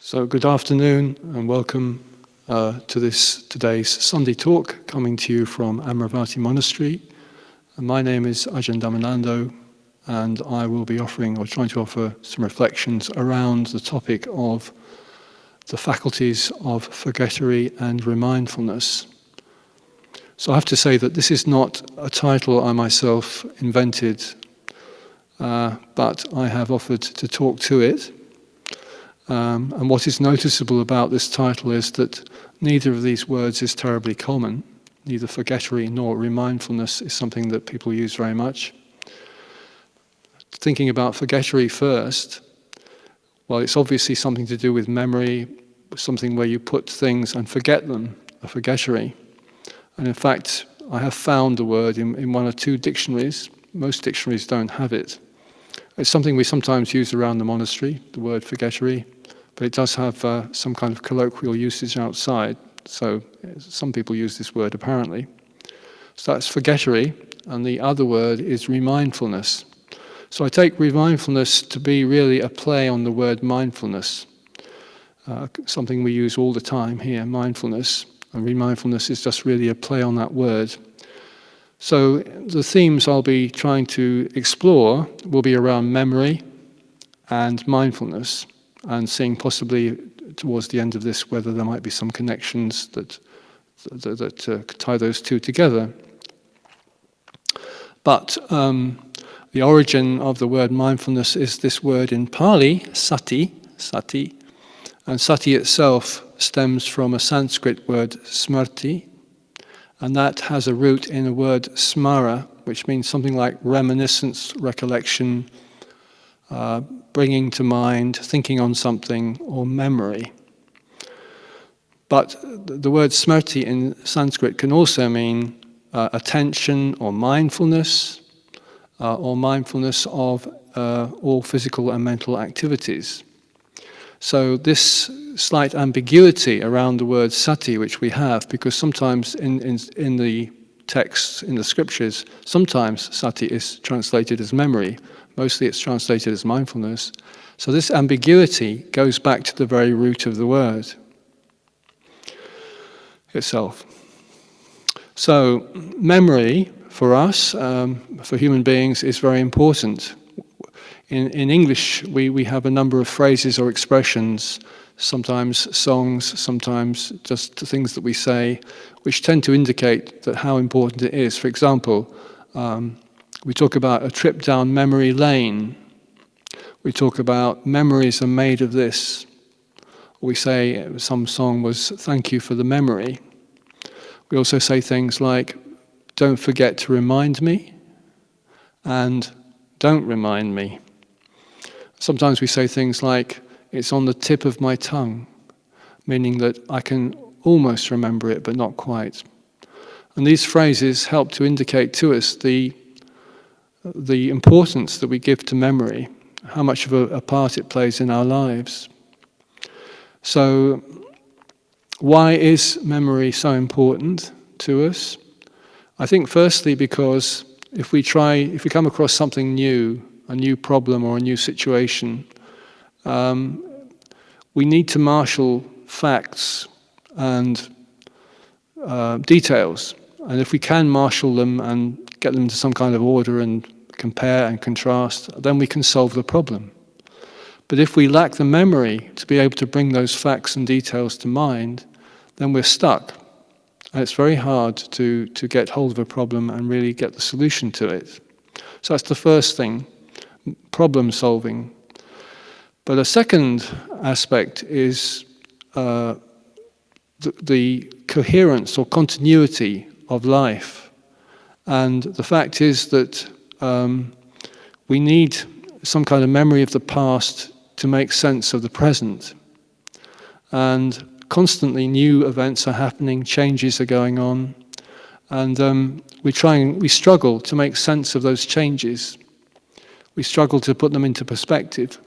So good afternoon and welcome to today's Sunday talk coming to you from Amaravati Monastery. And my name is Ajahn Dhammanando, and I will be offering or trying to offer some reflections around the topic of the faculties of forgettery and remindfulness. So I have to say that this is not a title I myself invented, but I have offered to talk to it. And what is noticeable about this title is that neither of these words is terribly common. Neither forgettery nor remindfulness is something that people use very much. Thinking about forgettery first, well, it's obviously something to do with memory, something where you put things and forget them, a forgettery. And in fact, I have found the word in one or two dictionaries. Most dictionaries don't have it. It's something we sometimes use around the monastery, the word forgettery, but it does have some kind of colloquial usage outside, so some people use this word apparently. So that's forgettery, and the other word is remindfulness. So I take remindfulness to be really a play on the word mindfulness, something we use all the time here, mindfulness, and remindfulness is just really a play on that word. So the themes I'll be trying to explore will be around memory and mindfulness, and seeing possibly towards the end of this whether there might be some connections that tie those two together. But the origin of the word mindfulness is this word in Pali, sati, and sati itself stems from a Sanskrit word smrti, and that has a root in the word smara, which means something like reminiscence, recollection, bringing to mind, thinking on something, or memory. But the word smrti in Sanskrit can also mean attention or mindfulness of all physical and mental activities. So this slight ambiguity around the word sati, which we have, because sometimes in the texts, in the scriptures, sometimes sati is translated as memory, mostly it's translated as mindfulness. So this ambiguity goes back to the very root of the word itself. So memory for us, for human beings, is very important. In English, we have a number of phrases or expressions, sometimes songs, sometimes just things that we say, which tend to indicate that how important it is. For example, we talk about a trip down memory lane. We talk about memories are made of this. We say some song was thank you for the memory. We also say things like don't forget to remind me and don't remind me. Sometimes we say things like, it's on the tip of my tongue, meaning that I can almost remember it, but not quite. And these phrases help to indicate to us the importance that we give to memory, how much of a part it plays in our lives. So, why is memory so important to us? I think firstly because if we come across something new, a new problem or a new situation, we need to marshal facts and details. And if we can marshal them and get them to some kind of order and compare and contrast, then we can solve the problem. But if we lack the memory to be able to bring those facts and details to mind, then we're stuck. And it's very hard to get hold of a problem and really get the solution to it. So that's the first thing. Problem solving. But a second aspect is the coherence or continuity of life. And the fact is that we need some kind of memory of the past to make sense of the present. And constantly new events are happening, changes are going on, and we struggle to make sense of those changes. We struggle to put them into perspective.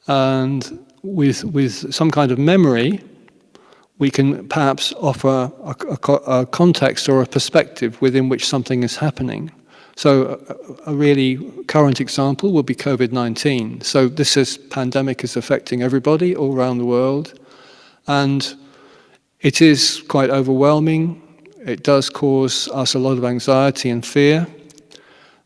And with some kind of memory, we can perhaps offer a context or a perspective within which something is happening. So a really current example would be COVID-19. So this pandemic is affecting everybody all around the world, and it is quite overwhelming. It does cause us a lot of anxiety and fear.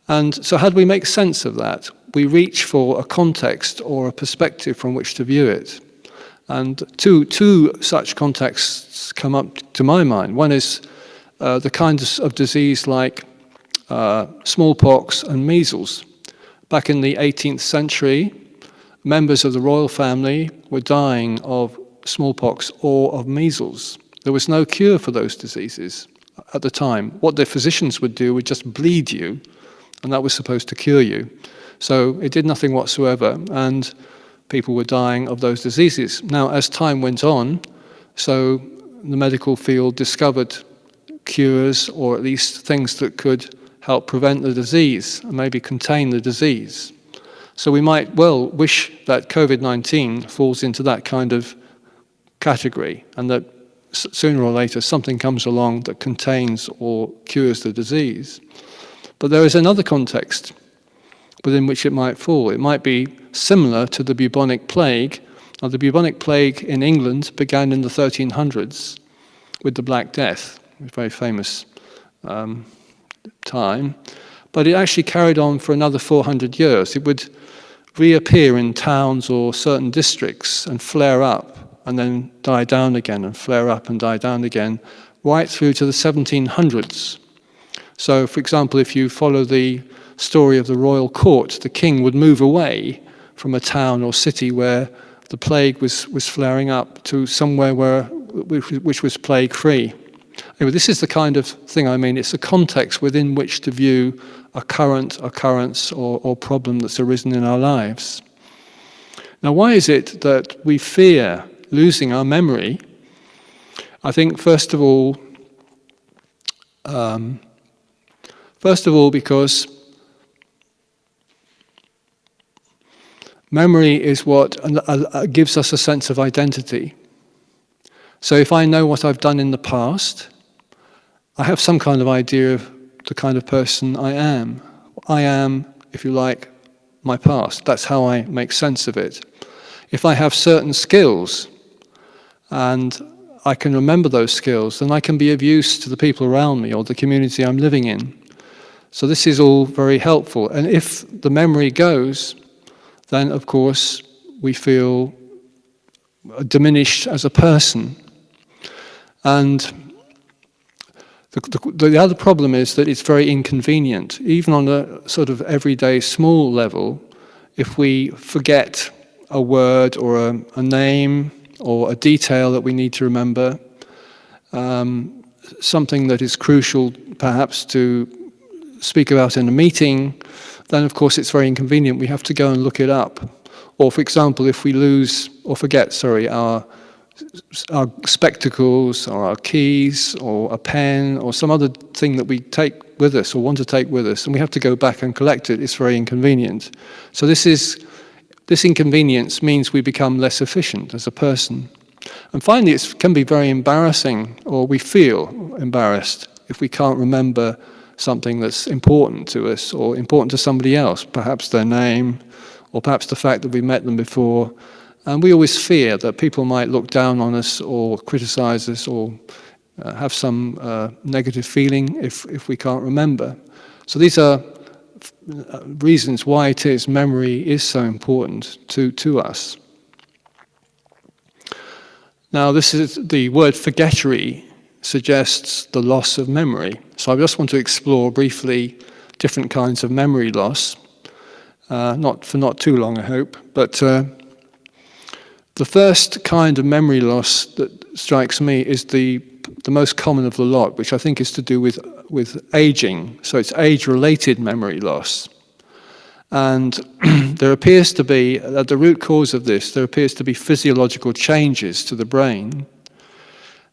And so how do we make sense of that? We reach for a context or a perspective from which to view it. And two such contexts come up to my mind. One is the kinds of disease like smallpox and measles. Back in the 18th century, members of the royal family were dying of smallpox or of measles. There was no cure for those diseases at the time. What the physicians would do would just bleed you, and that was supposed to cure you. So it did nothing whatsoever, and people were dying of those diseases. Now, as time went on, so the medical field discovered cures, or at least things that could help prevent the disease and maybe contain the disease. So we might well wish that COVID-19 falls into that kind of category, and that sooner or later something comes along that contains or cures the disease. But there is another context within which it might fall. It might be similar to the bubonic plague. Now, the bubonic plague in England began in the 1300s with the Black Death, a very famous time, but it actually carried on for another 400 years. It would reappear in towns or certain districts and flare up and then die down again and flare up and die down again, right through to the 1700s. So, for example, if you follow the story of the royal court, the king would move away from a town or city where the plague was flaring up to somewhere which was plague-free. Anyway, this is the kind of thing I mean. It's a context within which to view a current occurrence or problem that's arisen in our lives. Now, why is it that we fear losing our memory? I think, first of all, because memory is what gives us a sense of identity. So if I know what I've done in the past, I have some kind of idea of the kind of person I am. I am, if you like, my past. That's how I make sense of it. If I have certain skills and I can remember those skills, then I can be of use to the people around me or the community I'm living in. So this is all very helpful. And if the memory goes, then of course we feel diminished as a person. And the other problem is that it's very inconvenient. Even on a sort of everyday small level, if we forget a word or a name or a detail that we need to remember, something that is crucial perhaps to speak about in a meeting, then of course it's very inconvenient. We have to go and look it up. Or for example, if we forget our spectacles or our keys or a pen or some other thing that we take with us or want to take with us, and we have to go back and collect it, it's very inconvenient. So this inconvenience means we become less efficient as a person. And finally, it can be very embarrassing, or we feel embarrassed if we can't remember something that's important to us or important to somebody else, perhaps their name or perhaps the fact that we met them before. And we always fear that people might look down on us or criticize us or have some negative feeling if we can't remember. So these are reasons why it is memory is so important to us. Now, this is the word forgettery suggests the loss of memory. So I just want to explore briefly different kinds of memory loss. Not too long, I hope, but the first kind of memory loss that strikes me is the most common of the lot, which I think is to do with aging. So it's age-related memory loss. And there appears to be, at the root cause of this, there appears to be physiological changes to the brain,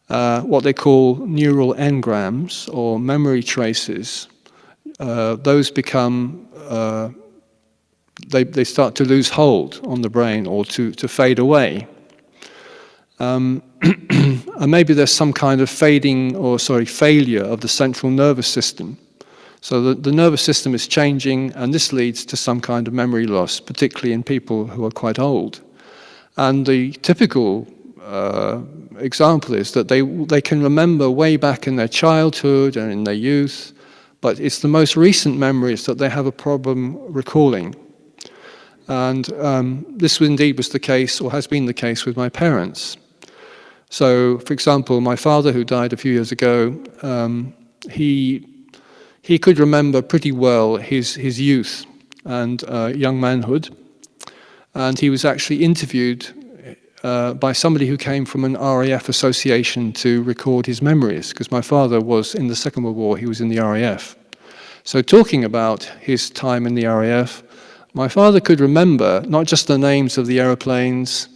what they call neural engrams or memory traces. Those become they start to lose hold on the brain or to fade away. And maybe there's some kind of failure of the central nervous system. So the nervous system is changing, and this leads to some kind of memory loss, particularly in people who are quite old. And the typical example is that they can remember way back in their childhood and in their youth, but it's the most recent memories that they have a problem recalling. And this indeed was the case, or has been the case, with my parents. So, for example, my father, who died a few years ago, he could remember pretty well his youth and young manhood. And he was actually interviewed by somebody who came from an RAF association to record his memories, because my father was, in the Second World War, he was in the RAF. So talking about his time in the RAF, my father could remember not just the names of the aeroplanes,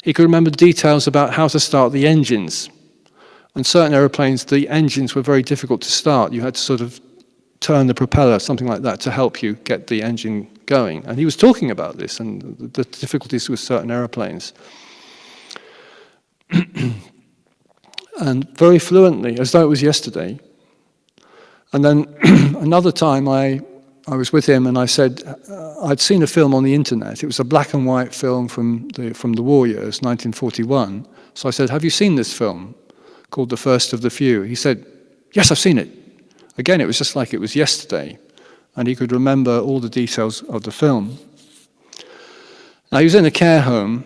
he could remember details about how to start the engines. And certain aeroplanes, the engines were very difficult to start. You had to sort of turn the propeller, something like that, to help you get the engine going. And he was talking about this and the difficulties with certain aeroplanes. And very fluently, as though it was yesterday. And then another time I was with him and I said, I'd seen a film on the internet. It was a black and white film from the war years, 1941. So I said, have you seen this film called The First of the Few? He said, yes, I've seen it. Again, it was just like it was yesterday. And he could remember all the details of the film. Now, he was in a care home,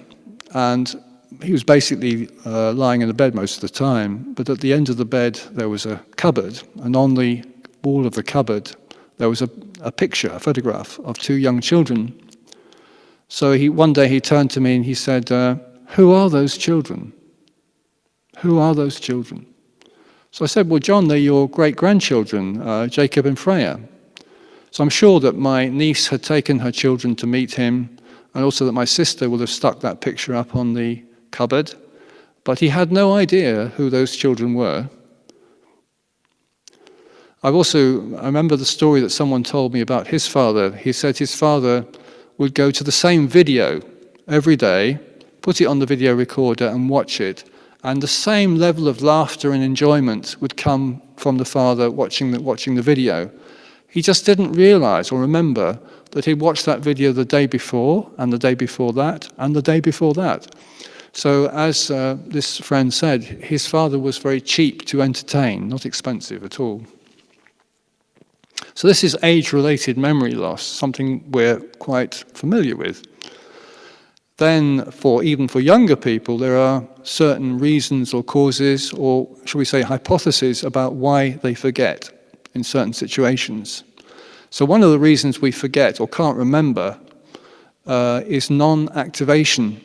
and he was basically lying in the bed most of the time. But at the end of the bed, there was a cupboard. And on the wall of the cupboard, there was a picture, a photograph of two young children. So one day he turned to me and he said, who are those children? Who are those children? So I said, well, John, they're your great-grandchildren, Jacob and Freya. So I'm sure that my niece had taken her children to meet him, and also that my sister will have stuck that picture up on the cupboard. But he had no idea who those children were. I remember the story that someone told me about his father. He said his father would go to the same video every day, put it on the video recorder and watch it, and the same level of laughter and enjoyment would come from the father watching the video. He just didn't realize or remember that he'd watched that video the day before, and the day before that, and the day before that. So as this friend said, his father was very cheap to entertain, not expensive at all. So this is age-related memory loss, something we're quite familiar with. Then, even for younger people, there are certain reasons or causes, or shall we say hypotheses, about why they forget in certain situations. So one of the reasons we forget or can't remember is non-activation.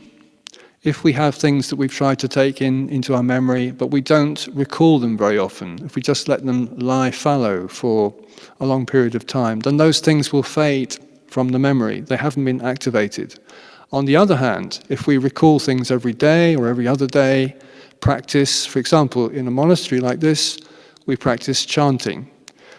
If we have things that we've tried to take into our memory, but we don't recall them very often, if we just let them lie fallow for a long period of time, then those things will fade from the memory. They haven't been activated. On the other hand, if we recall things every day or every other day, practice, for example, in a monastery like this, we practice chanting.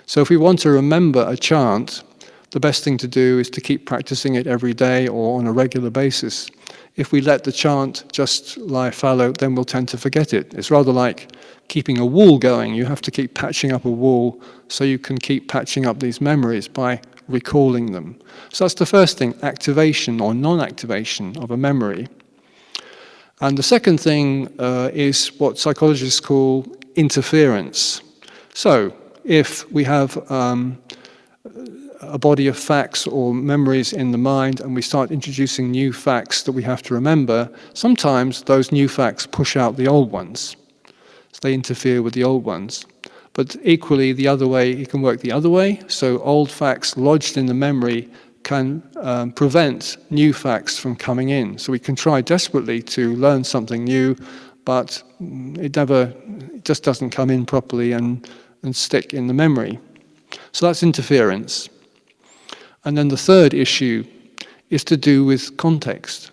So if we want to remember a chant, the best thing to do is to keep practicing it every day or on a regular basis. If we let the chant just lie fallow, then we'll tend to forget it. It's rather like keeping a wall going. You have to keep patching up a wall so you can keep patching up these memories by recalling them. So that's the first thing, activation or non-activation of a memory. And the second thing is what psychologists call interference. So if we have a body of facts or memories in the mind and we start introducing new facts that we have to remember, sometimes those new facts push out the old ones. So they interfere with the old ones. But equally, the other way, it can work the other way. So old facts lodged in the memory can prevent new facts from coming in. So we can try desperately to learn something new, but it just doesn't come in properly and stick in the memory. So that's interference. And then the third issue is to do with context.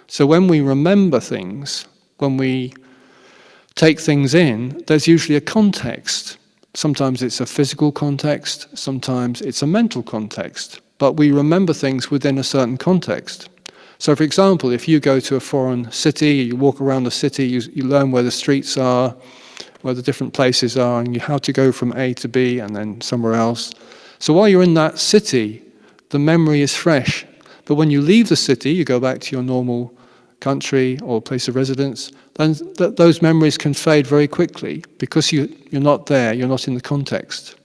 So when we remember things, when we take things in, there's usually a context. Sometimes it's a physical context, sometimes it's a mental context, but we remember things within a certain context. So for example, if you go to a foreign city, you walk around the city, you learn where the streets are, where the different places are, and how to go from A to B and then somewhere else. So while you're in that city, the memory is fresh. But when you leave the city, you go back to your normal country or place of residence, then those memories can fade very quickly because you're not there, you're not in the context.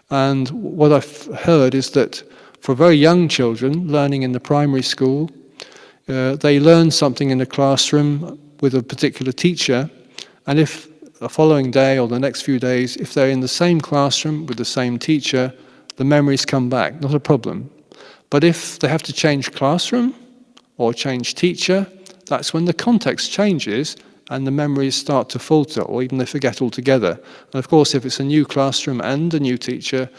And what I've heard is that for very young children, learning in the primary school, they learn something in the classroom with a particular teacher, and if the following day or the next few days, if they're in the same classroom with the same teacher, the memories come back, not a problem. But if they have to change classroom or change teacher, that's when the context changes and the memories start to falter, or even they forget altogether. And of course, if it's a new classroom and a new teacher,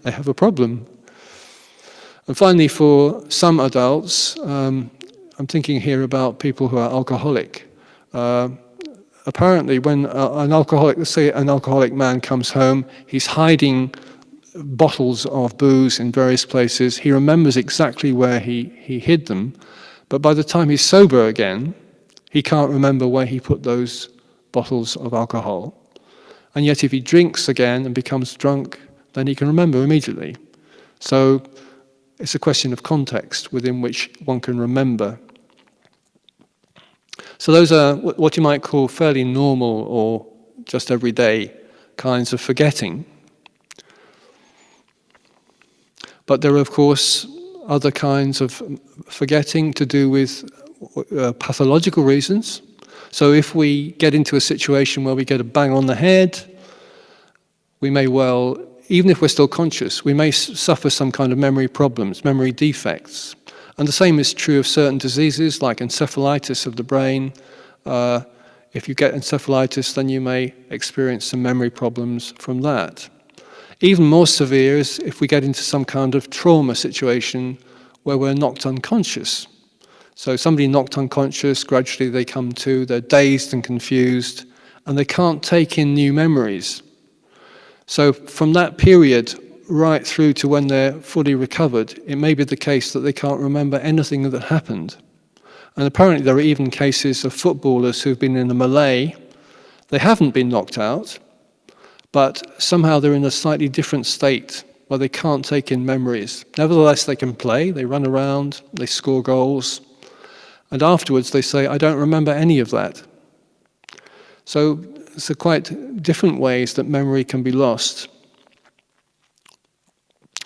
they have a problem. And finally, for some adults, I'm thinking here about people who are alcoholic. Apparently, when an alcoholic, let's say an alcoholic man comes home, he's hiding bottles of booze in various places. He remembers exactly where he hid them, but by the time he's sober again, he can't remember where he put those bottles of alcohol. And yet if he drinks again and becomes drunk, then he can remember immediately. So it's a question of context within which one can remember. So those are what you might call fairly normal or just everyday kinds of forgetting. But there are, of course, other kinds of forgetting to do with pathological reasons. So if we get into a situation where we get a bang on the head, we may well, even if we're still conscious, we may suffer some kind of memory problems, memory defects. And the same is true of certain diseases like encephalitis of the brain. If you get encephalitis, then you may experience some memory problems from that. Even more severe is if we get into some kind of trauma situation where we're knocked unconscious. So somebody knocked unconscious, gradually they come to, they're dazed and confused, and they can't take in new memories. So from that period right through to when they're fully recovered, it may be the case that they can't remember anything that happened. And apparently there are even cases of footballers who've been in a melee. They haven't been knocked out, but somehow they're in a slightly different state where they can't take in memories. Nevertheless, they can play, they run around, they score goals, and afterwards they say, I don't remember any of that. So it's quite different ways that memory can be lost.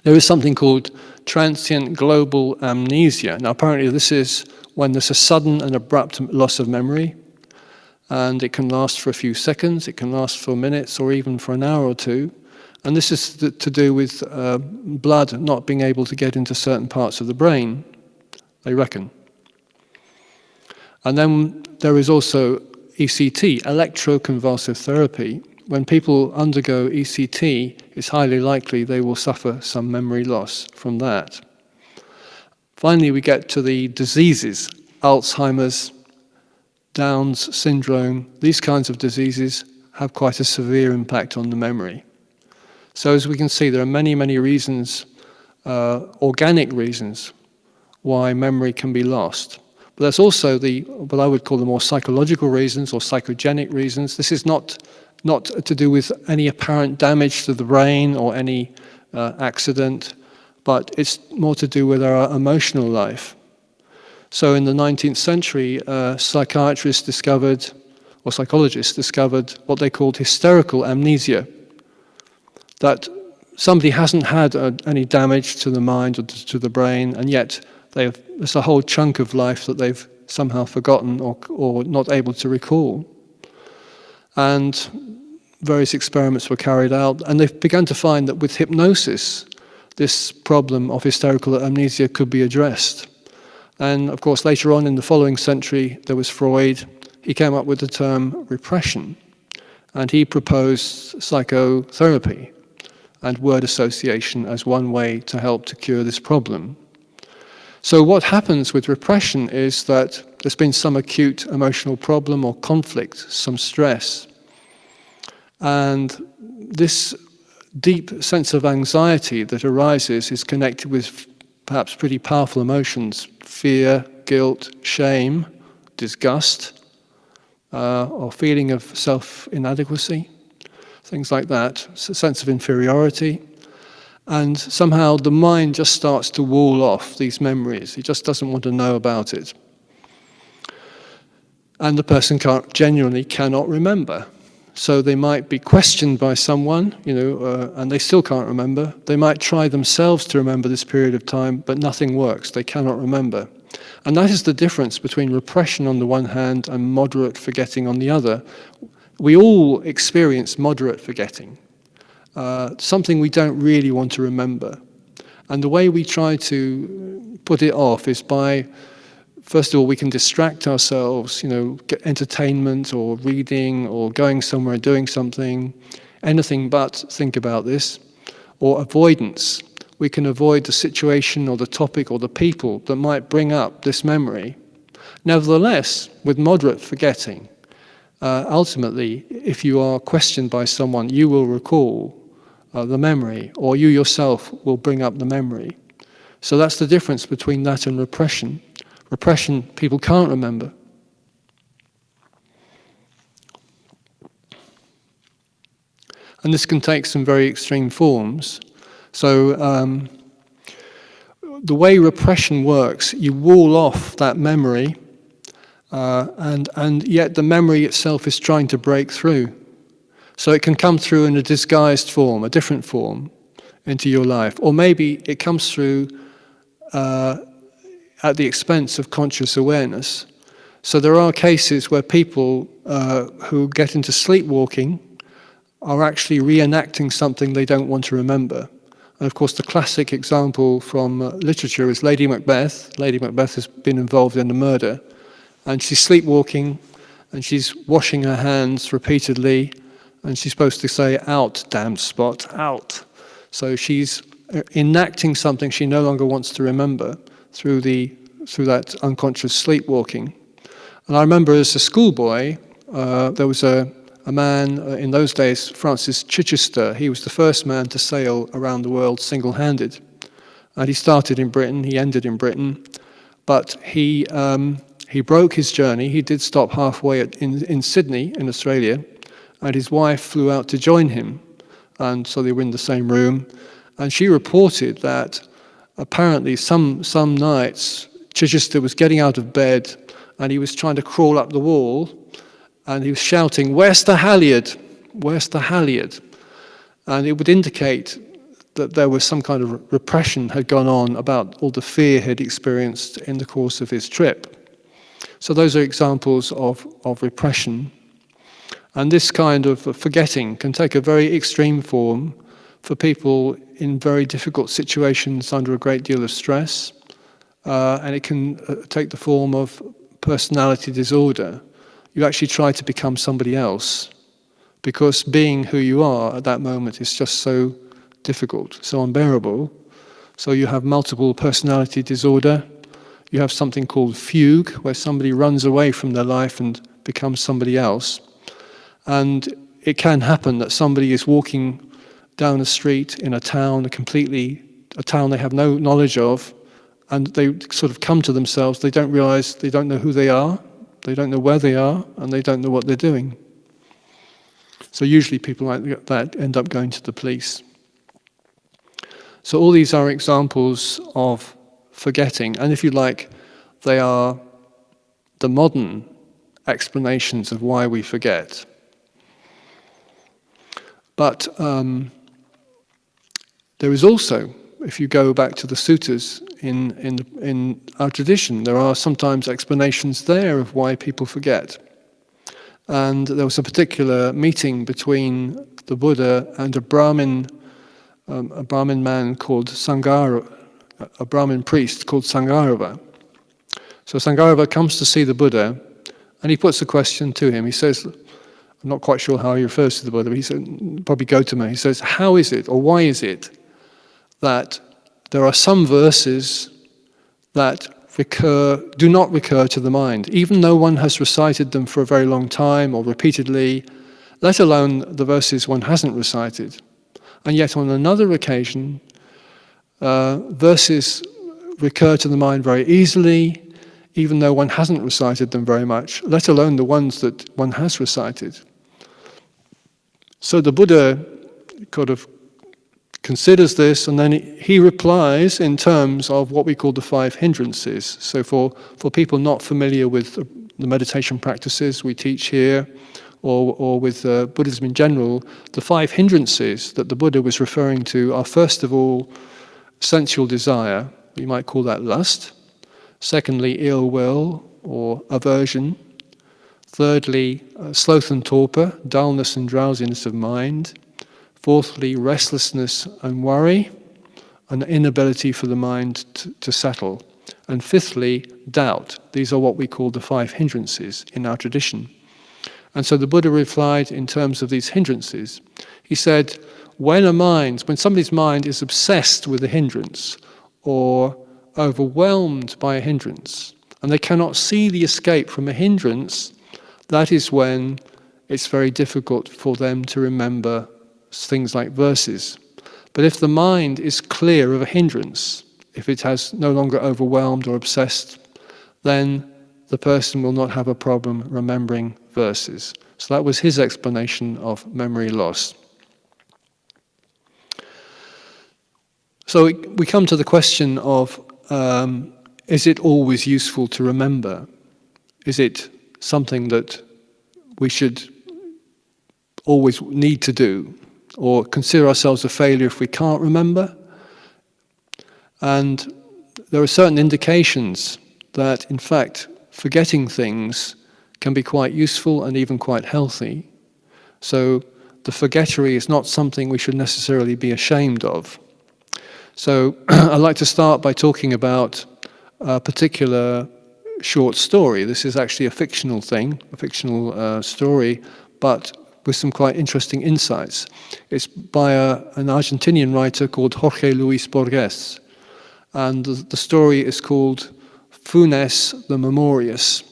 There is something called transient global amnesia. Now apparently this is when there's a sudden and abrupt loss of memory, and it can last for a few seconds, it can last for minutes or even for an hour or two. And this is to do with blood not being able to get into certain parts of the brain, they reckon. And then there is also ECT, electroconvulsive therapy. When people undergo ECT, it's highly likely they will suffer some memory loss from that. Finally, we get to the diseases, Alzheimer's, Down's syndrome. These kinds of diseases have quite a severe impact on the memory. So as we can see, there are many, many reasons, organic reasons, why memory can be lost. But there's also what I would call the more psychological reasons or psychogenic reasons. This is not to do with any apparent damage to the brain or any accident, but it's more to do with our emotional life. So in the 19th century, psychiatrists discovered, or psychologists discovered, what they called hysterical amnesia. That somebody hasn't had any damage to the mind or to the brain, and yet there's a whole chunk of life that they've somehow forgotten or not able to recall. And various experiments were carried out, and they've begun to find that with hypnosis, this problem of hysterical amnesia could be addressed. And of course, later on in the following century, there was Freud. He came up with the term repression, and he proposed psychotherapy and word association as one way to help to cure this problem. So what happens with repression is that there's been some acute emotional problem or conflict, some stress. And this deep sense of anxiety that arises is connected with perhaps pretty powerful emotions: fear, guilt, shame, disgust, or feeling of self-inadequacy, things like that, a sense of inferiority. And somehow the mind just starts to wall off these memories. It just doesn't want to know about it. And the person genuinely cannot remember. So they might be questioned by someone, and they still can't remember. They might try themselves to remember this period of time, but nothing works. They cannot remember. And that is the difference between repression on the one hand and moderate forgetting on the other. We all experience moderate forgetting, something we don't really want to remember. And the way we try to put it off is by, first of all, we can distract ourselves, get entertainment or reading or going somewhere, doing something, anything but think about this, or avoidance. We can avoid the situation or the topic or the people that might bring up this memory. Nevertheless, with moderate forgetting, ultimately, if you are questioned by someone, you will recall the memory, or you yourself will bring up the memory. So that's the difference between that and repression. Repression, people can't remember. And this can take some very extreme forms. So the way repression works, you wall off that memory, and yet the memory itself is trying to break through. So it can come through in a disguised form, a different form, into your life. Or maybe it comes through at the expense of conscious awareness. So there are cases where people who get into sleepwalking are actually reenacting something they don't want to remember. And of course the classic example from literature is Lady Macbeth. Lady Macbeth has been involved in a murder, and she's sleepwalking, and she's washing her hands repeatedly, and she's supposed to say, "Out, damned spot, out." So she's enacting something she no longer wants to remember through that unconscious sleepwalking. And I remember as a schoolboy, there was a man in those days, Francis Chichester. He was the first man to sail around the world single-handed. And he started in Britain, he ended in Britain, but he broke his journey. He did stop halfway in Sydney, in Australia, and his wife flew out to join him. And so they were in the same room. And she reported that apparently some nights Chichester was getting out of bed and he was trying to crawl up the wall, and he was shouting, "Where's the halyard? Where's the halyard?" And it would indicate that there was some kind of repression had gone on about all the fear he'd experienced in the course of his trip. So those are examples of repression. And this kind of forgetting can take a very extreme form for people in very difficult situations under a great deal of stress. And it can take the form of personality disorder. You actually try to become somebody else because being who you are at that moment is just so difficult, so unbearable. So you have multiple personality disorder. You have something called fugue, where somebody runs away from their life and becomes somebody else. And it can happen that somebody is walking down a street in a town, a town they have no knowledge of, and they sort of come to themselves. They don't realize, they don't know who they are, they don't know where they are, and they don't know what they're doing. So usually people like that end up going to the police. So all these are examples of forgetting, and if you like, they are the modern explanations of why we forget. But there is also, if you go back to the suttas in our tradition, there are sometimes explanations there of why people forget. And there was a particular meeting between the Buddha and a Brahmin man called Sangarava, a Brahmin priest called Sangarava. So Sangarava comes to see the Buddha, and he puts a question to him. He says, I'm not quite sure how he refers to the Buddha, but he said, probably go to me. He says, how is it, or why is it, that there are some verses that do not recur to the mind, even though one has recited them for a very long time or repeatedly, let alone the verses one hasn't recited. And yet on another occasion, verses recur to the mind very easily, even though one hasn't recited them very much, let alone the ones that one has recited. So the Buddha kind of considers this, and then he replies in terms of what we call the 5 hindrances. So for people not familiar with the meditation practices we teach here, or with Buddhism in general, the 5 hindrances that the Buddha was referring to are, first of all, sensual desire. We might call that lust. Secondly, ill will or aversion. Thirdly, sloth and torpor, dullness and drowsiness of mind. Fourthly, restlessness and worry, an inability for the mind to settle. And fifthly, doubt. These are what we call the 5 hindrances in our tradition. And so the Buddha replied in terms of these hindrances. He said, when somebody's mind is obsessed with a hindrance or overwhelmed by a hindrance, and they cannot see the escape from a hindrance, that is when it's very difficult for them to remember things like verses. But if the mind is clear of a hindrance, if it has no longer overwhelmed or obsessed, then the person will not have a problem remembering verses. So that was his explanation of memory loss. So we come to the question of, is it always useful to remember? Is it something that we should always need to do, or consider ourselves a failure if we can't remember? And there are certain indications that, in fact, forgetting things can be quite useful and even quite healthy. So the forgettery is not something we should necessarily be ashamed of. So I'd like to start by talking about a particular short story. This is actually a fictional thing, a fictional story, but with some quite interesting insights. It's by an Argentinian writer called Jorge Luis Borges. And the story is called Funes the Memorious.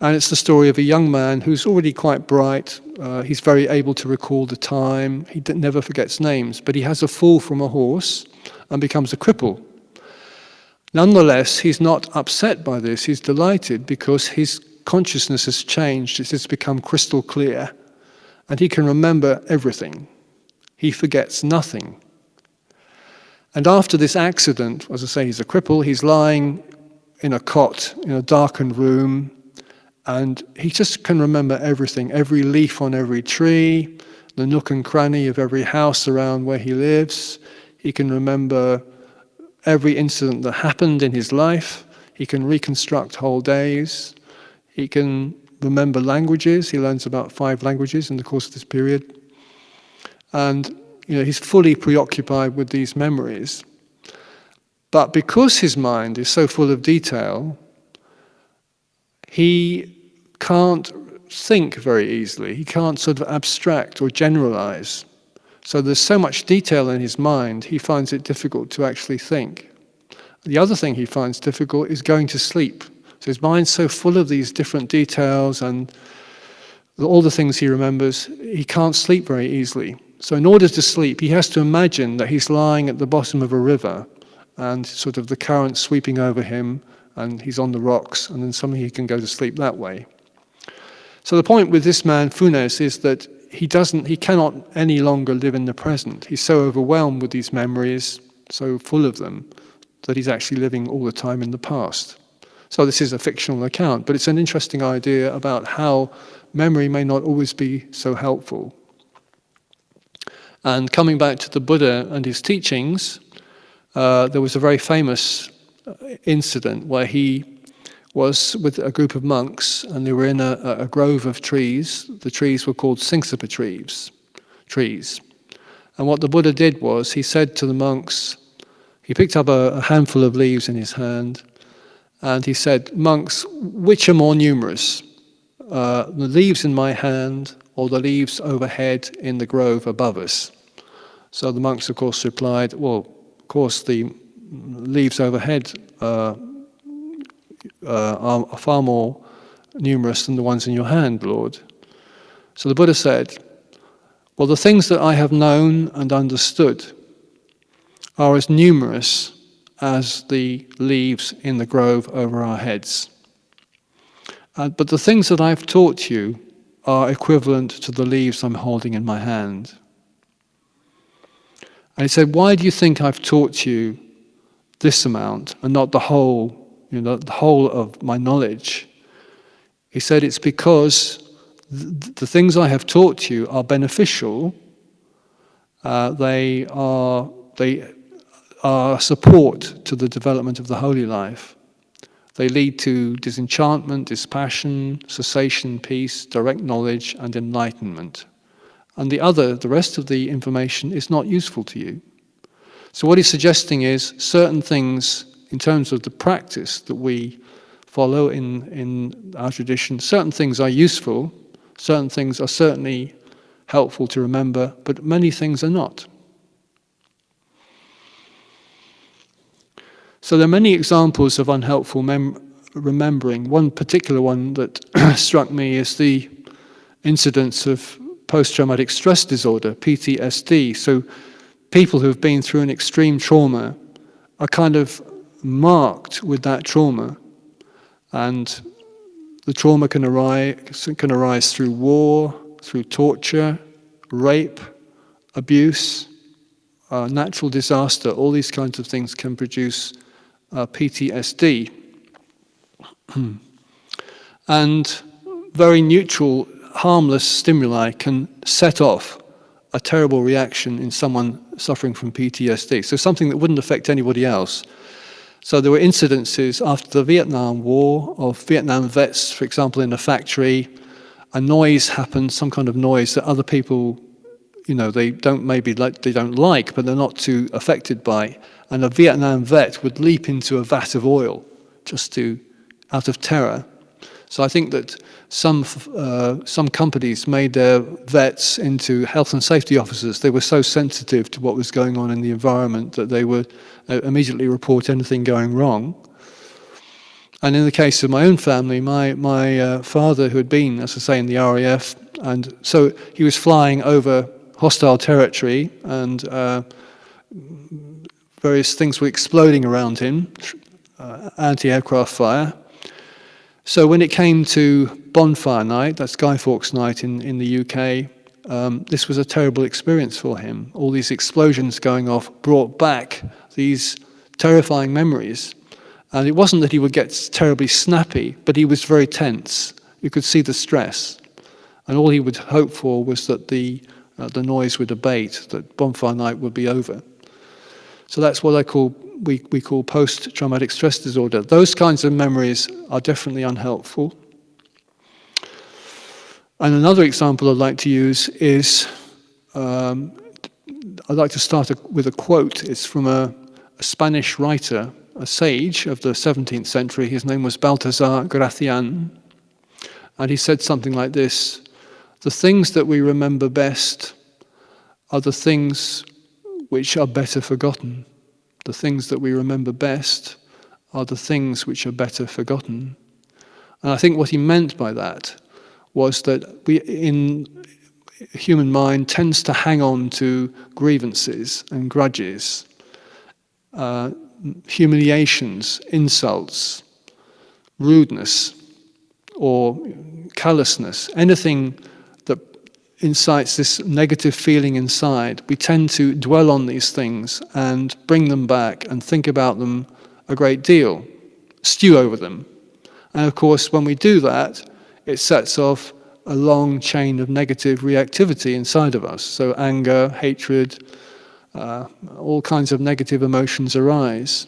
And it's the story of a young man who's already quite bright. He's very able to recall the time. He never forgets names, but he has a fall from a horse and becomes a cripple. Nonetheless, he's not upset by this. He's delighted because his consciousness has changed. It's become crystal clear. And he can remember everything. He forgets nothing. And after this accident, as I say, he's a cripple, he's lying in a cot in a darkened room, and he just can remember everything, every leaf on every tree, the nook and cranny of every house around where he lives. He can remember every incident that happened in his life. He can reconstruct whole days. He can remember languages. He learns about 5 languages in the course of this period. And he's fully preoccupied with these memories. But because his mind is so full of detail, he can't think very easily. He can't sort of abstract or generalize. So there's so much detail in his mind, he finds it difficult to actually think. The other thing he finds difficult is going to sleep. So his mind's so full of these different details and all the things he remembers, he can't sleep very easily. So in order to sleep, he has to imagine that he's lying at the bottom of a river and sort of the current sweeping over him, and he's on the rocks, and then suddenly he can go to sleep that way. So the point with this man, Funes, is that he cannot any longer live in the present. He's so overwhelmed with these memories, so full of them, that he's actually living all the time in the past. So this is a fictional account, but it's an interesting idea about how memory may not always be so helpful. And coming back to the Buddha and his teachings, there was a very famous incident where he was with a group of monks, and they were in a grove of trees. The trees were called Singsapa trees. And what the Buddha did was, he said to the monks, he picked up a handful of leaves in his hand, and he said, "Monks, which are more numerous, the leaves in my hand or the leaves overhead in the grove above us?" So the monks, of course, replied, "Well, of course, the leaves overhead are far more numerous than the ones in your hand, Lord." So the Buddha said, "Well, the things that I have known and understood are as numerous as the leaves in the grove over our heads. But the things that I've taught you are equivalent to the leaves I'm holding in my hand. And he said, why do you think I've taught you this amount and not the whole, the whole of my knowledge? He said, it's because the things I have taught you are beneficial. They are support to the development of the holy life. They lead to disenchantment, dispassion, cessation, peace, direct knowledge, and enlightenment. And the rest of the information is not useful to you. So what he's suggesting is certain things, in terms of the practice that we follow in our tradition, certain things are useful, certain things are certainly helpful to remember, but many things are not. So there are many examples of unhelpful remembering. One particular one that struck me is the incidence of post-traumatic stress disorder, PTSD. So people who have been through an extreme trauma are kind of marked with that trauma. And the trauma can arise through war, through torture, rape, abuse, natural disaster. All these kinds of things can produce PTSD. And very neutral, harmless stimuli can set off a terrible reaction in someone suffering from PTSD. So something that wouldn't affect anybody else. So there were incidences after the Vietnam War of Vietnam vets, for example, in a factory. A noise happened, some kind of noise that other people, they don't like, but they're not too affected by. And a Vietnam vet would leap into a vat of oil out of terror. So I think that some companies made their vets into health and safety officers. They were so sensitive to what was going on in the environment that they would immediately report anything going wrong. And in the case of my own family, my father, who had been, as I say, in the RAF, and so he was flying over hostile territory, and various things were exploding around him, anti-aircraft fire. So when it came to bonfire night, that's Guy Fawkes night in the UK, this was a terrible experience for him. All these explosions going off brought back these terrifying memories. And it wasn't that he would get terribly snappy, but he was very tense. You could see the stress. And all he would hope for was that the noise would abate, that bonfire night would be over. So that's what we call post-traumatic stress disorder. Those kinds of memories are definitely unhelpful. And another example I'd like to use is, I'd like to start with a quote. It's from a Spanish writer, a sage of the 17th century. His name was Baltasar Gracian. And he said something like this: the things that we remember best are the things which are better forgotten. The things that we remember best are the things which are better forgotten. And I think what he meant by that was that human mind tends to hang on to grievances and grudges, humiliations, insults, rudeness, or callousness, anything that incites this negative feeling inside. We tend to dwell on these things and bring them back and think about them a great deal, stew over them. And of course, when we do that, it sets off a long chain of negative reactivity inside of us. So anger, hatred, all kinds of negative emotions arise.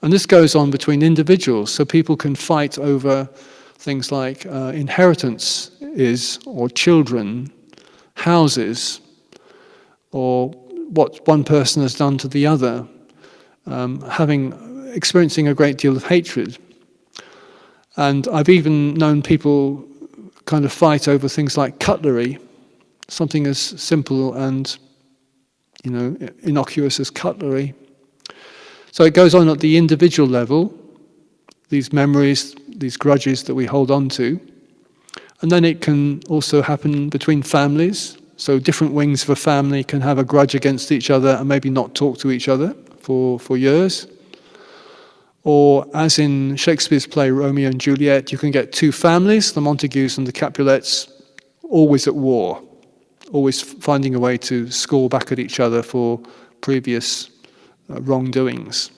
And this goes on between individuals, so people can fight over things like inheritance or children, houses, or what one person has done to the other, experiencing a great deal of hatred. And I've even known people kind of fight over things like cutlery, something as simple and innocuous as cutlery. So it goes on at the individual level, these memories, these grudges that we hold on to. And then it can also happen between families. So different wings of a family can have a grudge against each other and maybe not talk to each other for years. Or, as in Shakespeare's play Romeo and Juliet, you can get two families, the Montagues and the Capulets, always at war, always finding a way to score back at each other for previous wrongdoings.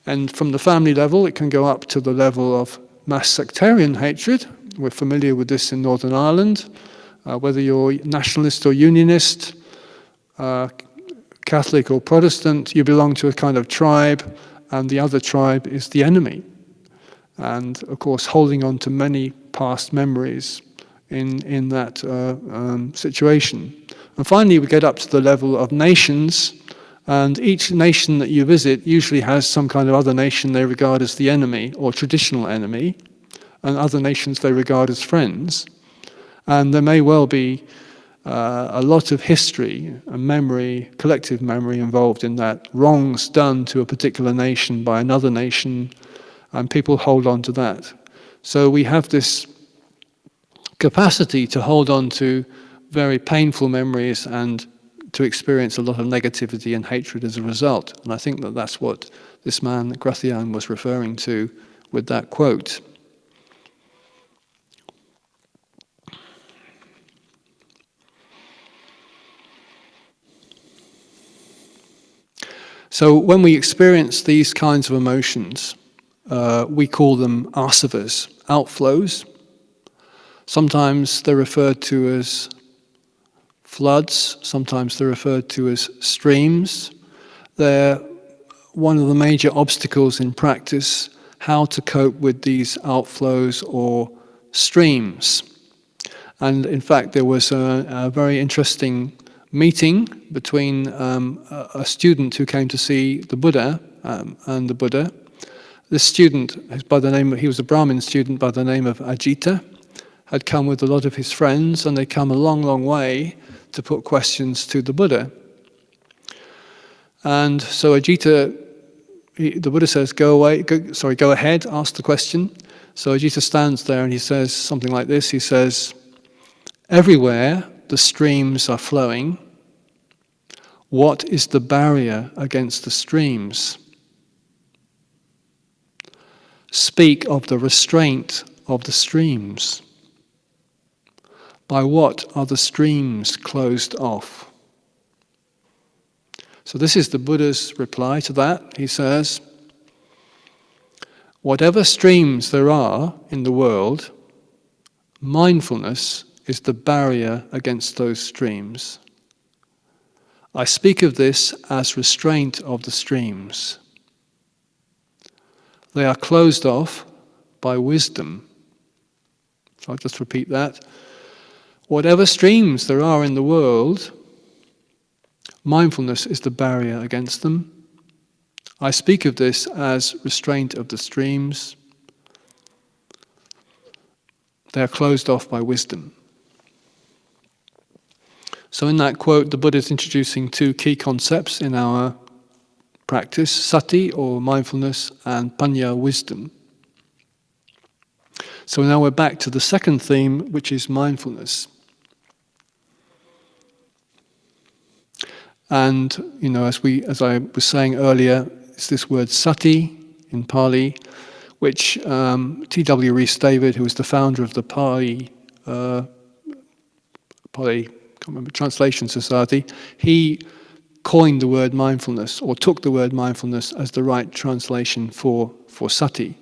And from the family level, it can go up to the level of mass sectarian hatred. We're familiar with this in Northern Ireland. Whether you're nationalist or unionist, Catholic or Protestant, you belong to a kind of tribe, and the other tribe is the enemy. And of course, holding on to many past memories in that situation. And finally, we get up to the level of nations, and each nation that you visit usually has some kind of other nation they regard as the enemy or traditional enemy, and other nations they regard as friends. And there may well be a lot of history and memory, collective memory involved in that, wrongs done to a particular nation by another nation, and people hold on to that. So we have this capacity to hold on to very painful memories and to experience a lot of negativity and hatred as a result. And I think that that's what this man, Gracian, was referring to with that quote. So when we experience these kinds of emotions, we call them asavas, outflows. Sometimes they're referred to as floods, sometimes they're referred to as streams. They're one of the major obstacles in practice, how to cope with these outflows or streams. And in fact, there was a very interesting meeting between a student who came to see the Buddha and the Buddha. This student, he was a Brahmin student by the name of Ajita, had come with a lot of his friends, and they'd come a long, long way to put questions to the Buddha. And so Ajita, the Buddha says, go ahead, ask the question. So Ajita stands there and he says something like this. He says, "Everywhere the streams are flowing. What is the barrier against the streams? Speak of the restraint of the streams. By what are the streams closed off?" So this is the Buddha's reply to that. He says, whatever streams there are in the world, mindfulness is the barrier against those streams. I speak of this as restraint of the streams. They are closed off by wisdom. So I'll just repeat that. Whatever streams there are in the world, mindfulness is the barrier against them. I speak of this as restraint of the streams. They are closed off by wisdom. So in that quote, the Buddha is introducing two key concepts in our practice, sati or mindfulness, and panya, wisdom. So now we're back to the second theme, which is mindfulness. And as I was saying earlier, it's this word sati in Pali, which T.W. Rhys David, who was the founder of the Pali Translation Society, he coined the word mindfulness, or took the word mindfulness as the right translation for sati.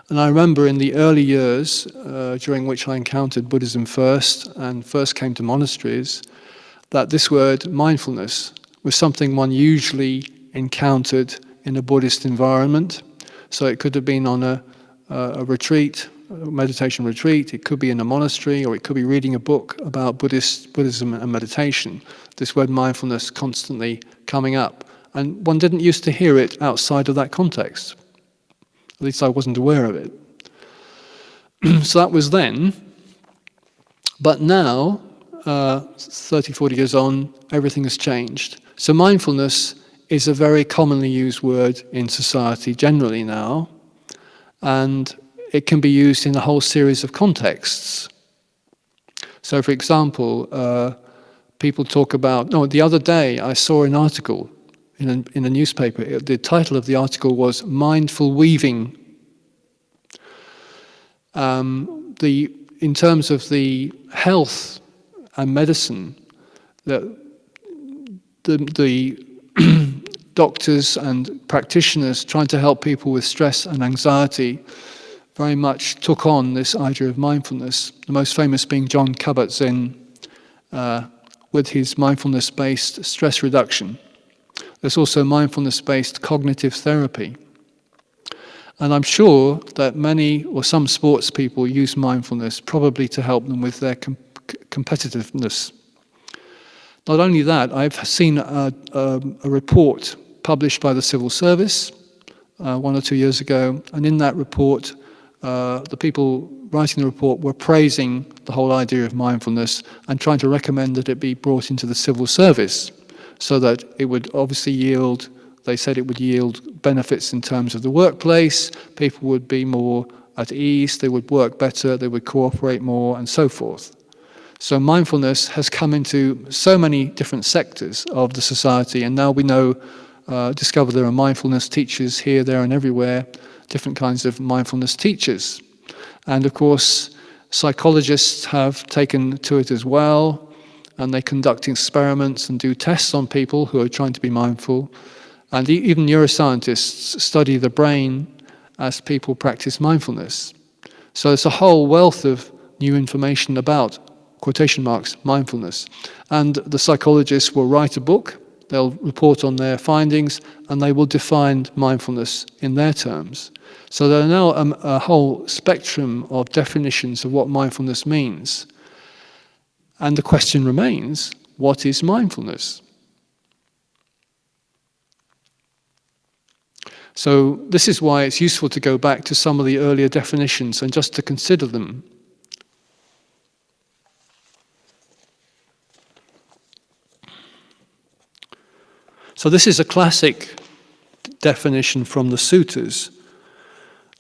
And I remember in the early years, during which I encountered Buddhism first, and first came to monasteries, that this word mindfulness was something one usually encountered in a Buddhist environment. So it could have been on a retreat, a meditation retreat, it could be in a monastery, or it could be reading a book about Buddhism and meditation. This word mindfulness constantly coming up. And one didn't used to hear it outside of that context. At least I wasn't aware of it. So that was then. But now, 30, 40 years on, everything has changed. So mindfulness is a very commonly used word in society generally now, and it can be used in a whole series of contexts. So for example, people talk about, the other day I saw an article in a newspaper. The title of the article was "Mindful Weaving." In terms of the health and medicine, the doctors and practitioners trying to help people with stress and anxiety very much took on this idea of mindfulness. The most famous being John Kabat-Zinn with his mindfulness-based stress reduction. There's also mindfulness-based cognitive therapy. And I'm sure that many or some sports people use mindfulness probably to help them with their competitiveness. Not only that, I've seen a report published by the Civil Service 1 or 2 years ago, and in that report, the people writing the report were praising the whole idea of mindfulness and trying to recommend that it be brought into the civil service so that it would obviously yield, they said it would yield benefits in terms of the workplace, people would be more at ease, they would work better, they would cooperate more, and so forth. So mindfulness has come into so many different sectors of the society, and now we know, discover there are mindfulness teachers here, there, and everywhere, different kinds of mindfulness teachers. And of course, psychologists have taken to it as well, and they conduct experiments and do tests on people who are trying to be mindful. And even neuroscientists study the brain as people practice mindfulness. So it's a whole wealth of new information about, quotation marks, mindfulness. And the psychologists will write a book, they'll report on their findings, and they will define mindfulness in their terms. So there are now a whole spectrum of definitions of what mindfulness means. And the question remains, what is mindfulness? So this is why it's useful to go back to some of the earlier definitions and just to consider them. So this is a classic definition from the suttas.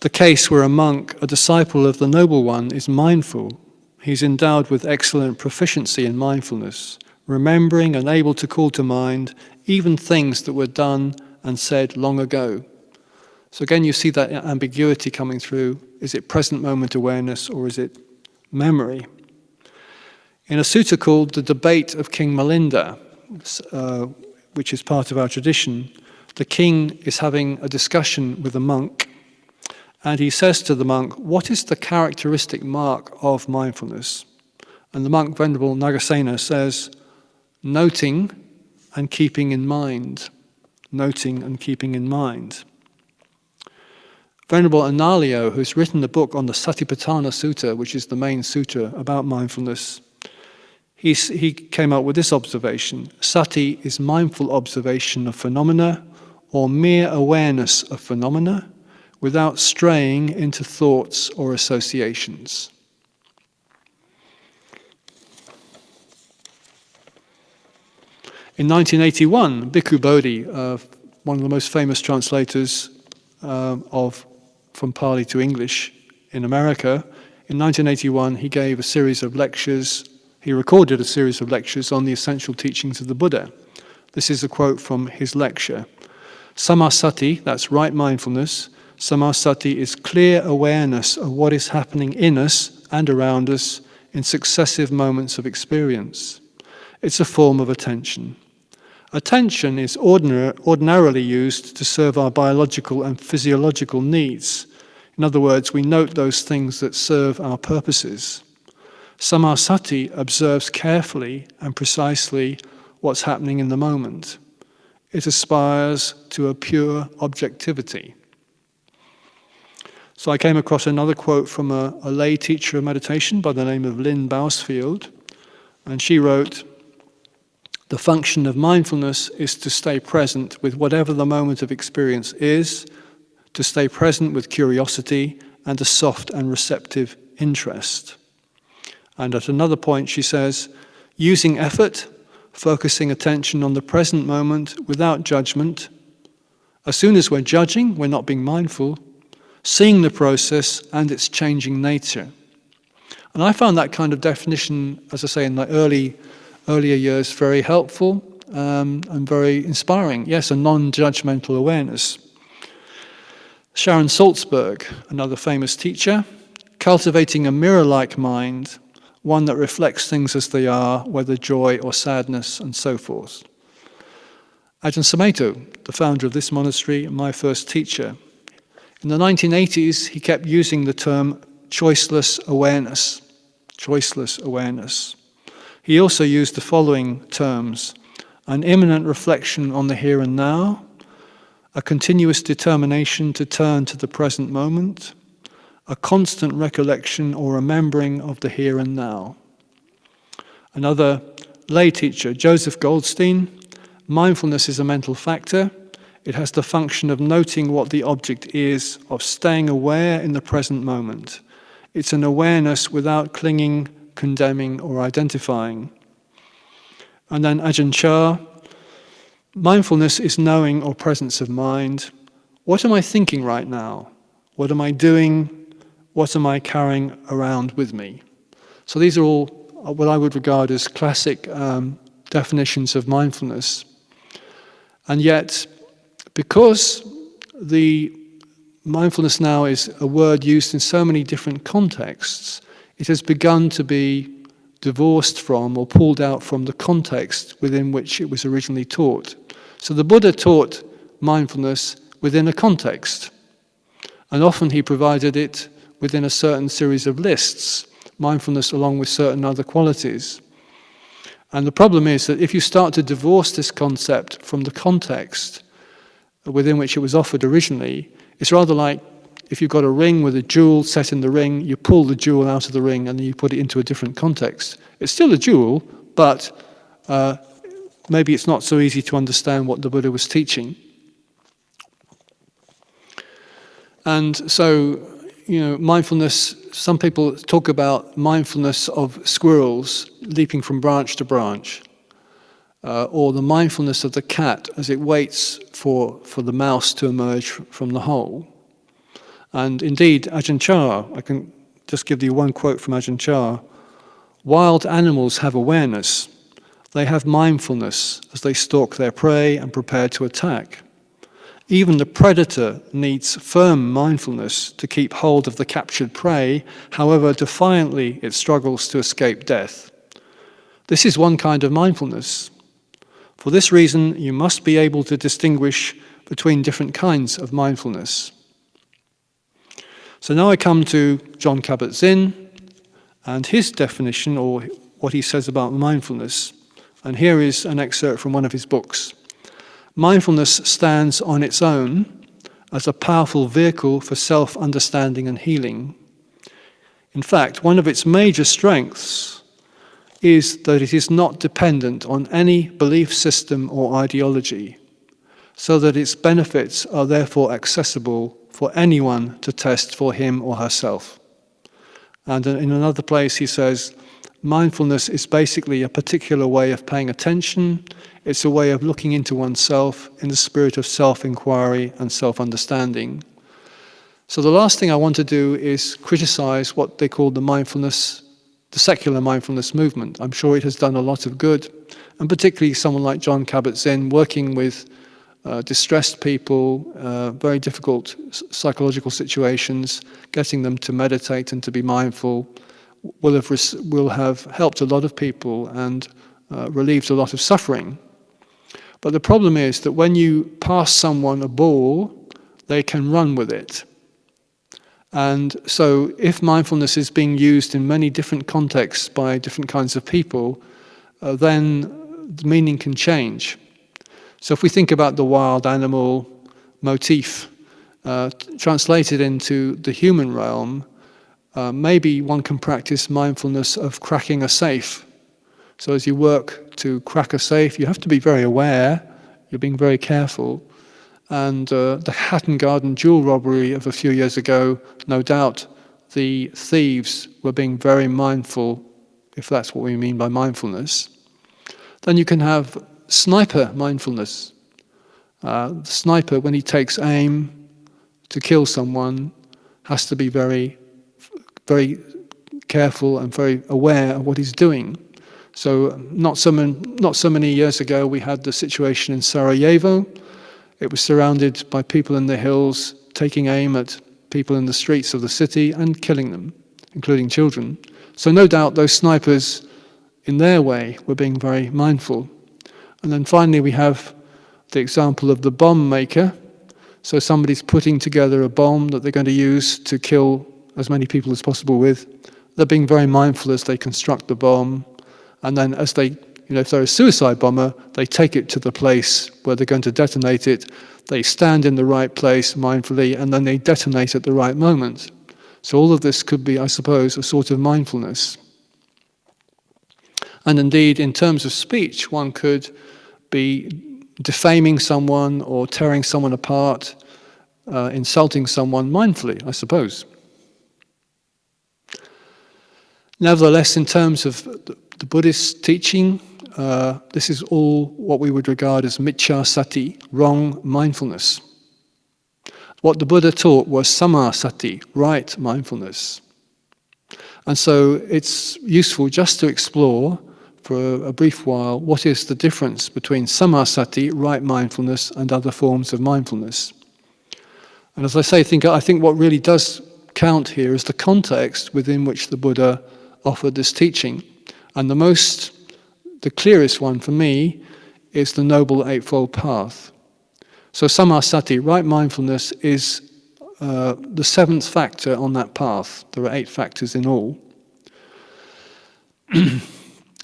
The case where a monk, a disciple of the Noble One, is mindful. He's endowed with excellent proficiency in mindfulness, remembering and able to call to mind even things that were done and said long ago. So again, you see that ambiguity coming through. Is it present moment awareness or is it memory? In a sutta called The Debate of King Milinda, which is part of our tradition, the king is having a discussion with a monk, and he says to the monk, what is the characteristic mark of mindfulness? And the monk, Venerable Nagasena, says, noting and keeping in mind. Noting and keeping in mind. Venerable Analayo, who's written a book on the Satipatthana Sutta, which is the main sutta about mindfulness, he came up with this observation. Sati is mindful observation of phenomena or mere awareness of phenomena without straying into thoughts or associations. In 1981, Bhikkhu Bodhi, one of the most famous translators from Pali to English in America, in 1981 he gave a series of lectures. He recorded a series of lectures on the essential teachings of the Buddha. This is a quote from his lecture. Samasati, that's right mindfulness. Samasati is clear awareness of what is happening in us and around us in successive moments of experience. It's a form of attention. Attention is ordinarily used to serve our biological and physiological needs. In other words, we note those things that serve our purposes. Samasati observes carefully and precisely what's happening in the moment. It aspires to a pure objectivity. So I came across another quote from a lay teacher of meditation by the name of Lynn Bousfield, and she wrote, the function of mindfulness is to stay present with whatever the moment of experience is, to stay present with curiosity and a soft and receptive interest. And at another point she says, using effort, focusing attention on the present moment without judgment. As soon as we're judging, we're not being mindful, seeing the process and its changing nature. And I found that kind of definition, as I say, in my earlier years very helpful, and very inspiring. Yes, a non-judgmental awareness. Sharon Salzberg, another famous teacher, cultivating a mirror-like mind, one that reflects things as they are, whether joy or sadness, and so forth. Ajahn Dhammanando, the founder of this monastery, and my first teacher. In the 1980s, he kept using the term choiceless awareness. Choiceless awareness. He also used the following terms: an immanent reflection on the here and now, a continuous determination to turn to the present moment, a constant recollection or remembering of the here and now. Another lay teacher, Joseph Goldstein, mindfulness is a mental factor. It has the function of noting what the object is, of staying aware in the present moment. It's an awareness without clinging, condemning, or identifying. And then Ajahn Chah, mindfulness is knowing or presence of mind. What am I thinking right now? What am I doing? What am I carrying around with me? So these are all what I would regard as classic definitions of mindfulness. And yet, because the mindfulness now is a word used in so many different contexts, it has begun to be divorced from or pulled out from the context within which it was originally taught. So the Buddha taught mindfulness within a context, and often he provided it within a certain series of lists, mindfulness along with certain other qualities. And the problem is that if you start to divorce this concept from the context within which it was offered originally, it's rather like if you've got a ring with a jewel set in the ring, you pull the jewel out of the ring and then you put it into a different context. It's still a jewel, but maybe it's not so easy to understand what the Buddha was teaching. And so, mindfulness, some people talk about mindfulness of squirrels leaping from branch to branch, or the mindfulness of the cat as it waits for the mouse to emerge from the hole. And indeed, Ajahn Chah, I can just give you one quote from Ajahn Chah: wild animals have awareness. They have mindfulness as they stalk their prey and prepare to attack. Even the predator needs firm mindfulness to keep hold of the captured prey, however defiantly it struggles to escape death. This is one kind of mindfulness. For this reason, you must be able to distinguish between different kinds of mindfulness. So now I come to Jon Kabat-Zinn and his definition, or what he says about mindfulness. And here is an excerpt from one of his books. Mindfulness stands on its own as a powerful vehicle for self-understanding and healing. In fact, one of its major strengths is that it is not dependent on any belief system or ideology, so that its benefits are therefore accessible for anyone to test for him or herself. And in another place he says, mindfulness is basically a particular way of paying attention. It's a way of looking into oneself in the spirit of self-inquiry and self-understanding. So the last thing I want to do is criticize what they call the secular mindfulness movement. I'm sure it has done a lot of good, and particularly someone like Jon Kabat-Zinn working with distressed people, very difficult psychological situations, getting them to meditate and to be mindful will have helped a lot of people and relieved a lot of suffering. But the problem is that when you pass someone a ball, they can run with it. And so if mindfulness is being used in many different contexts by different kinds of people, then the meaning can change. So if we think about the wild animal motif translated into the human realm, maybe one can practice mindfulness of cracking a safe. So as you work to crack a safe, you have to be very aware, you're being very careful. And the Hatton Garden jewel robbery of a few years ago, no doubt the thieves were being very mindful, if that's what we mean by mindfulness. Then you can have sniper mindfulness. The sniper, when he takes aim to kill someone, has to be very, very careful and very aware of what he's doing. So not so many years ago, we had the situation in Sarajevo. It was surrounded by people in the hills taking aim at people in the streets of the city and killing them, including children. So no doubt those snipers, in their way, were being very mindful. And then finally we have the example of the bomb maker. So somebody's putting together a bomb that they're going to use to kill as many people as possible with. They're being very mindful as they construct the bomb. And then as they, if they're a suicide bomber, they take it to the place where they're going to detonate it. They stand in the right place mindfully, and then they detonate at the right moment. So all of this could be, I suppose, a sort of mindfulness. And indeed, in terms of speech, one could be defaming someone or tearing someone apart, insulting someone mindfully, I suppose. Nevertheless, in terms of the Buddhist teaching, this is all what we would regard as miccha sati, wrong mindfulness. What the Buddha taught was samma sati, right mindfulness. And so it's useful just to explore for a brief while what is the difference between samma sati, right mindfulness, and other forms of mindfulness. And as I say, I think what really does count here is the context within which the Buddha offered this teaching. And the clearest one for me is the Noble Eightfold Path. So samma sati, right mindfulness, is the seventh factor on that path. There are 8 factors in all.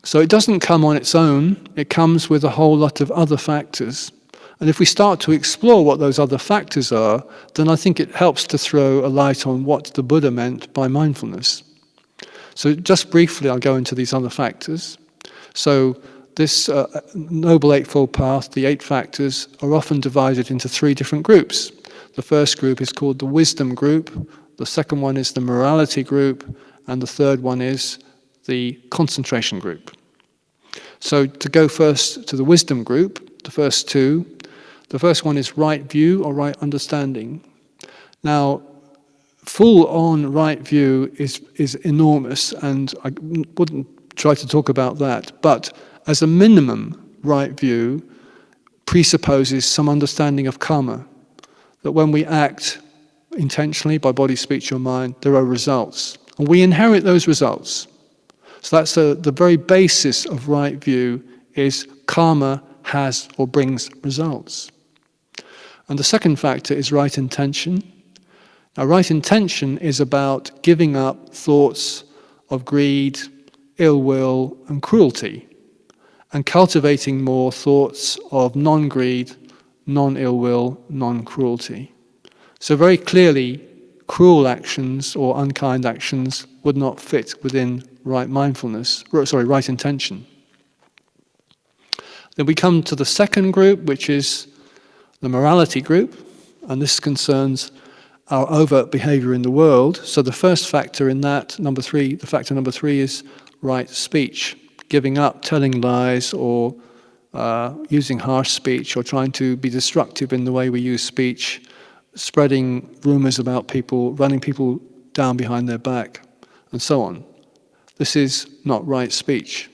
So it doesn't come on its own, it comes with a whole lot of other factors. And if we start to explore what those other factors are, then I think it helps to throw a light on what the Buddha meant by mindfulness. So just briefly, I'll go into these other factors. So this Noble Eightfold Path, the 8 factors, are often divided into 3 different groups. The first group is called the wisdom group, the second one is the morality group, and the third one is the concentration group. So to go first to the wisdom group, the first 2, the first one is right view or right understanding. Now, full-on right view is enormous, and I wouldn't try to talk about that, but as a minimum, right view presupposes some understanding of karma, that when we act intentionally by body, speech, or mind, there are results, and we inherit those results. So that's the very basis of right view, is karma has or brings results. And the second factor is right intention. Now, right intention is about giving up thoughts of greed, ill will, and cruelty, and cultivating more thoughts of non-greed, non-ill will, non-cruelty. So very clearly, cruel actions or unkind actions would not fit within right intention. Then we come to the second group, which is the morality group, and this concerns our overt behavior in the world. So the first factor in that, factor number 3 is right speech, giving up telling lies or using harsh speech or trying to be destructive in the way we use speech, spreading rumors about people, running people down behind their back, and so on. This is not right speech.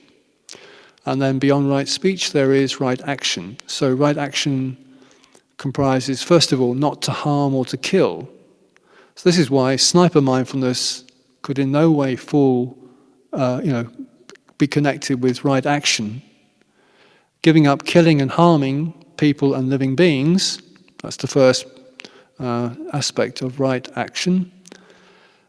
And then beyond right speech, there is right action. So right action comprises, first of all, not to harm or to kill. So this is why sniper mindfulness could in no way be connected with right action. Giving up killing and harming people and living beings, that's the first aspect of right action.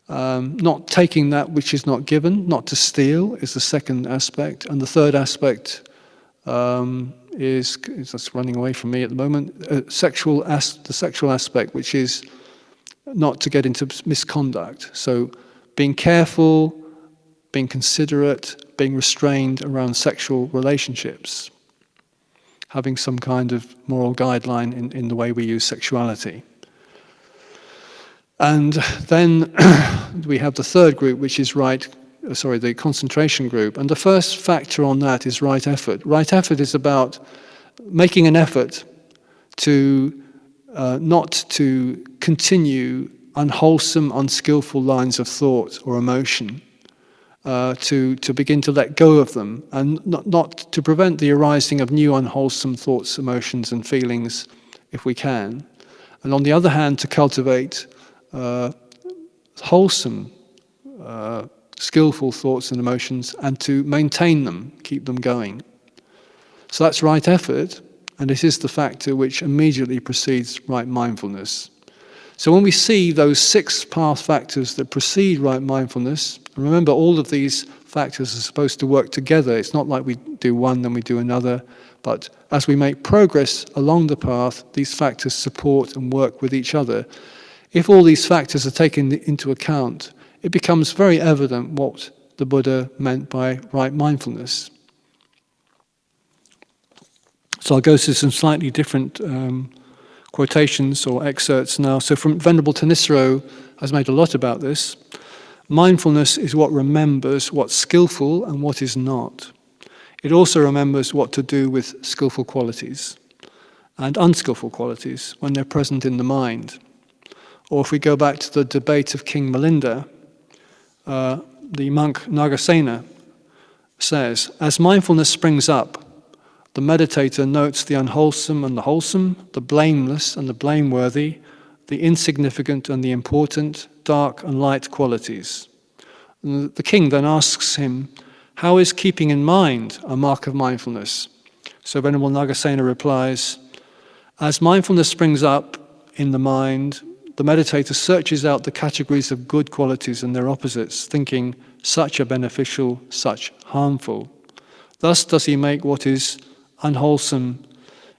Not taking that which is not given, not to steal, is the second aspect. And the third aspect is that's running away from me at the moment, the sexual aspect, which is not to get into misconduct. So being careful, being considerate, being restrained around sexual relationships, having some kind of moral guideline in the way we use sexuality. And then we have the third group, which is the concentration group. And the first factor on that is right effort. Right effort is about making an effort to not to continue unwholesome, unskillful lines of thought or emotion. to begin to let go of them, and not to prevent the arising of new unwholesome thoughts, emotions, and feelings, if we can. And on the other hand, to cultivate wholesome, skillful thoughts and emotions, and to maintain them, keep them going. So that's right effort, and it is the factor which immediately precedes right mindfulness. So when we see those 6 path factors that precede right mindfulness, and remember all of these factors are supposed to work together. It's not like we do one, then we do another. But as we make progress along the path, these factors support and work with each other. If all these factors are taken into account, it becomes very evident what the Buddha meant by right mindfulness. So I'll go to some slightly different quotations or excerpts now. So from Venerable Thanissaro has made a lot about this. Mindfulness is what remembers what's skillful and what is not. It also remembers what to do with skillful qualities and unskillful qualities when they're present in the mind. Or if we go back to the debate of King Milinda, the monk Nagasena says, as mindfulness springs up, the meditator notes the unwholesome and the wholesome, the blameless and the blameworthy, the insignificant and the important, dark and light qualities. And the king then asks him, how is keeping in mind a mark of mindfulness? So Venerable Nagasena replies, as mindfulness springs up in the mind, the meditator searches out the categories of good qualities and their opposites, thinking, such are beneficial, such harmful. Thus does he make what is unwholesome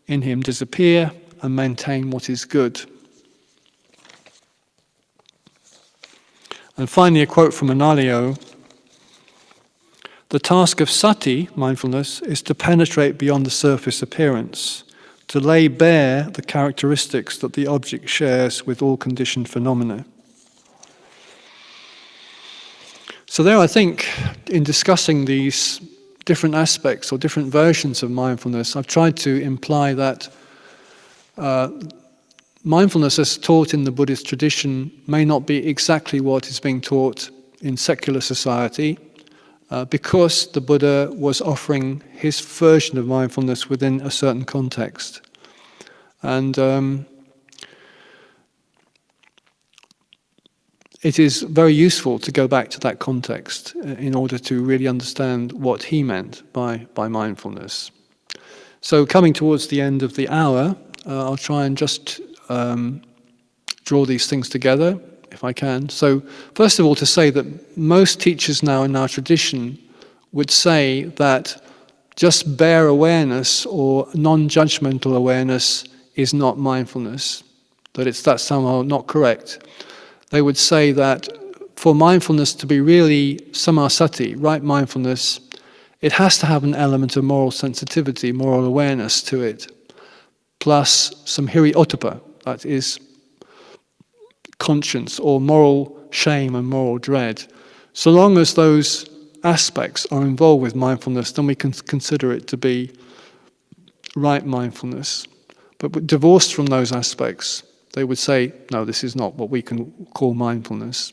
in him disappear and maintain what is good. And finally, a quote from Analayo. The task of sati, mindfulness, is to penetrate beyond the surface appearance, to lay bare the characteristics that the object shares with all conditioned phenomena. So there, I think, in discussing these different aspects or different versions of mindfulness, I've tried to imply that mindfulness as taught in the Buddhist tradition may not be exactly what is being taught in secular society, because the Buddha was offering his version of mindfulness within a certain context. And it is very useful to go back to that context in order to really understand what he meant by mindfulness. So coming towards the end of the hour, I'll try and just draw these things together, if I can. So first of all, to say that most teachers now in our tradition would say that just bare awareness or non-judgmental awareness is not mindfulness, that that's somehow not correct. They would say that for mindfulness to be really samasati, right mindfulness, it has to have an element of moral sensitivity, moral awareness to it, plus some hiri ottappa, that is conscience or moral shame and moral dread. So long as those aspects are involved with mindfulness, then we can consider it to be right mindfulness. But divorced from those aspects, they would say, no, this is not what we can call mindfulness.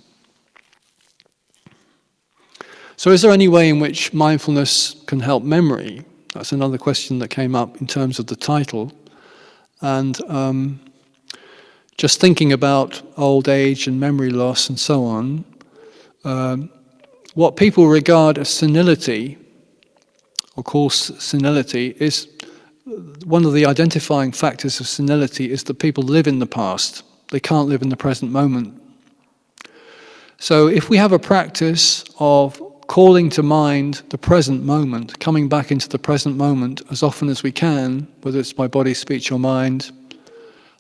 So is there any way in which mindfulness can help memory? That's another question that came up in terms of the title. And just thinking about old age and memory loss and so on, what people regard as senility, or call senility, is one of the identifying factors of senility is that people live in the past. They can't live in the present moment. So if we have a practice of calling to mind the present moment, coming back into the present moment as often as we can, whether it's by body, speech or mind,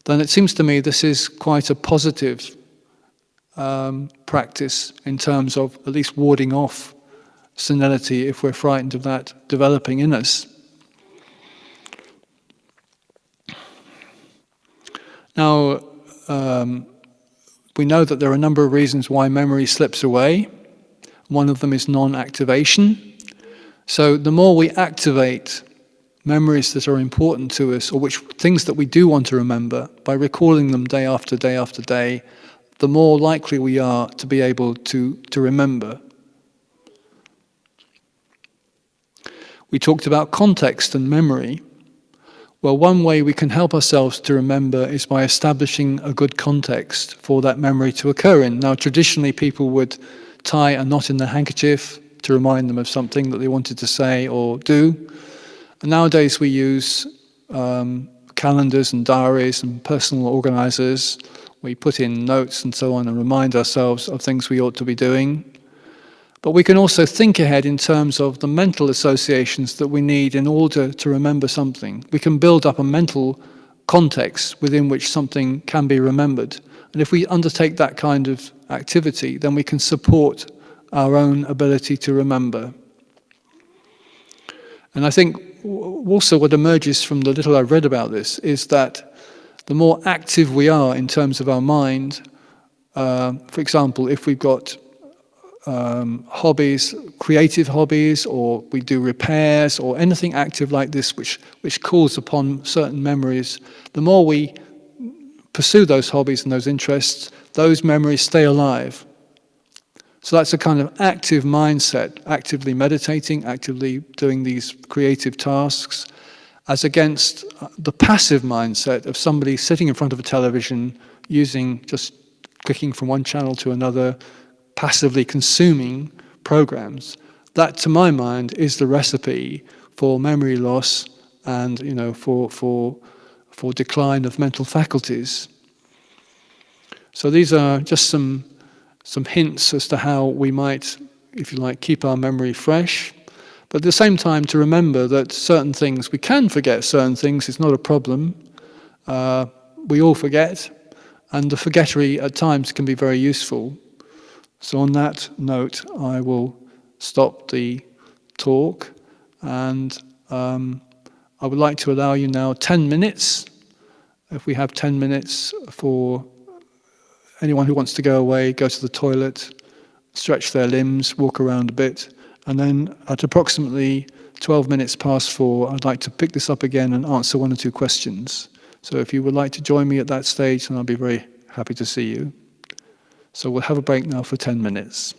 then it seems to me this is quite a positive practice in terms of at least warding off senility if we're frightened of that developing in us. Now, we know that there are a number of reasons why memory slips away. One of them is non-activation. So the more we activate memories that are important to us, or which things that we do want to remember, by recalling them day after day after day, the more likely we are to be able to remember. We talked about context and memory. Well, one way we can help ourselves to remember is by establishing a good context for that memory to occur in. Now, traditionally, people would tie a knot in their handkerchief to remind them of something that they wanted to say or do. And nowadays, we use calendars and diaries and personal organizers. We put in notes and so on and remind ourselves of things we ought to be doing. But we can also think ahead in terms of the mental associations that we need in order to remember something. We can build up a mental context within which something can be remembered. And if we undertake that kind of activity, then we can support our own ability to remember. And I think also what emerges from the little I've read about this is that the more active we are in terms of our mind, for example, if we've got hobbies, creative hobbies, or we do repairs, or anything active like this which calls upon certain memories, the more we pursue those hobbies and those interests, those memories stay alive. So that's a kind of active mindset, actively meditating, actively doing these creative tasks, as against the passive mindset of somebody sitting in front of a television, just clicking from one channel to another, passively consuming programs. That, to my mind, is the recipe for memory loss and, for decline of mental faculties. So these are just some hints as to how we might, if you like, keep our memory fresh. But at the same time, to remember that certain things, we can forget certain things, it's not a problem. We all forget, and the forgettery at times can be very useful. So on that note, I will stop the talk, and I would like to allow you now 10 minutes, if we have 10 minutes, for anyone who wants to go away, go to the toilet, stretch their limbs, walk around a bit, and then at approximately 12 minutes past 4, I'd like to pick this up again and answer one or two questions. So if you would like to join me at that stage, then I'll be very happy to see you. So we'll have a break now for 10 minutes.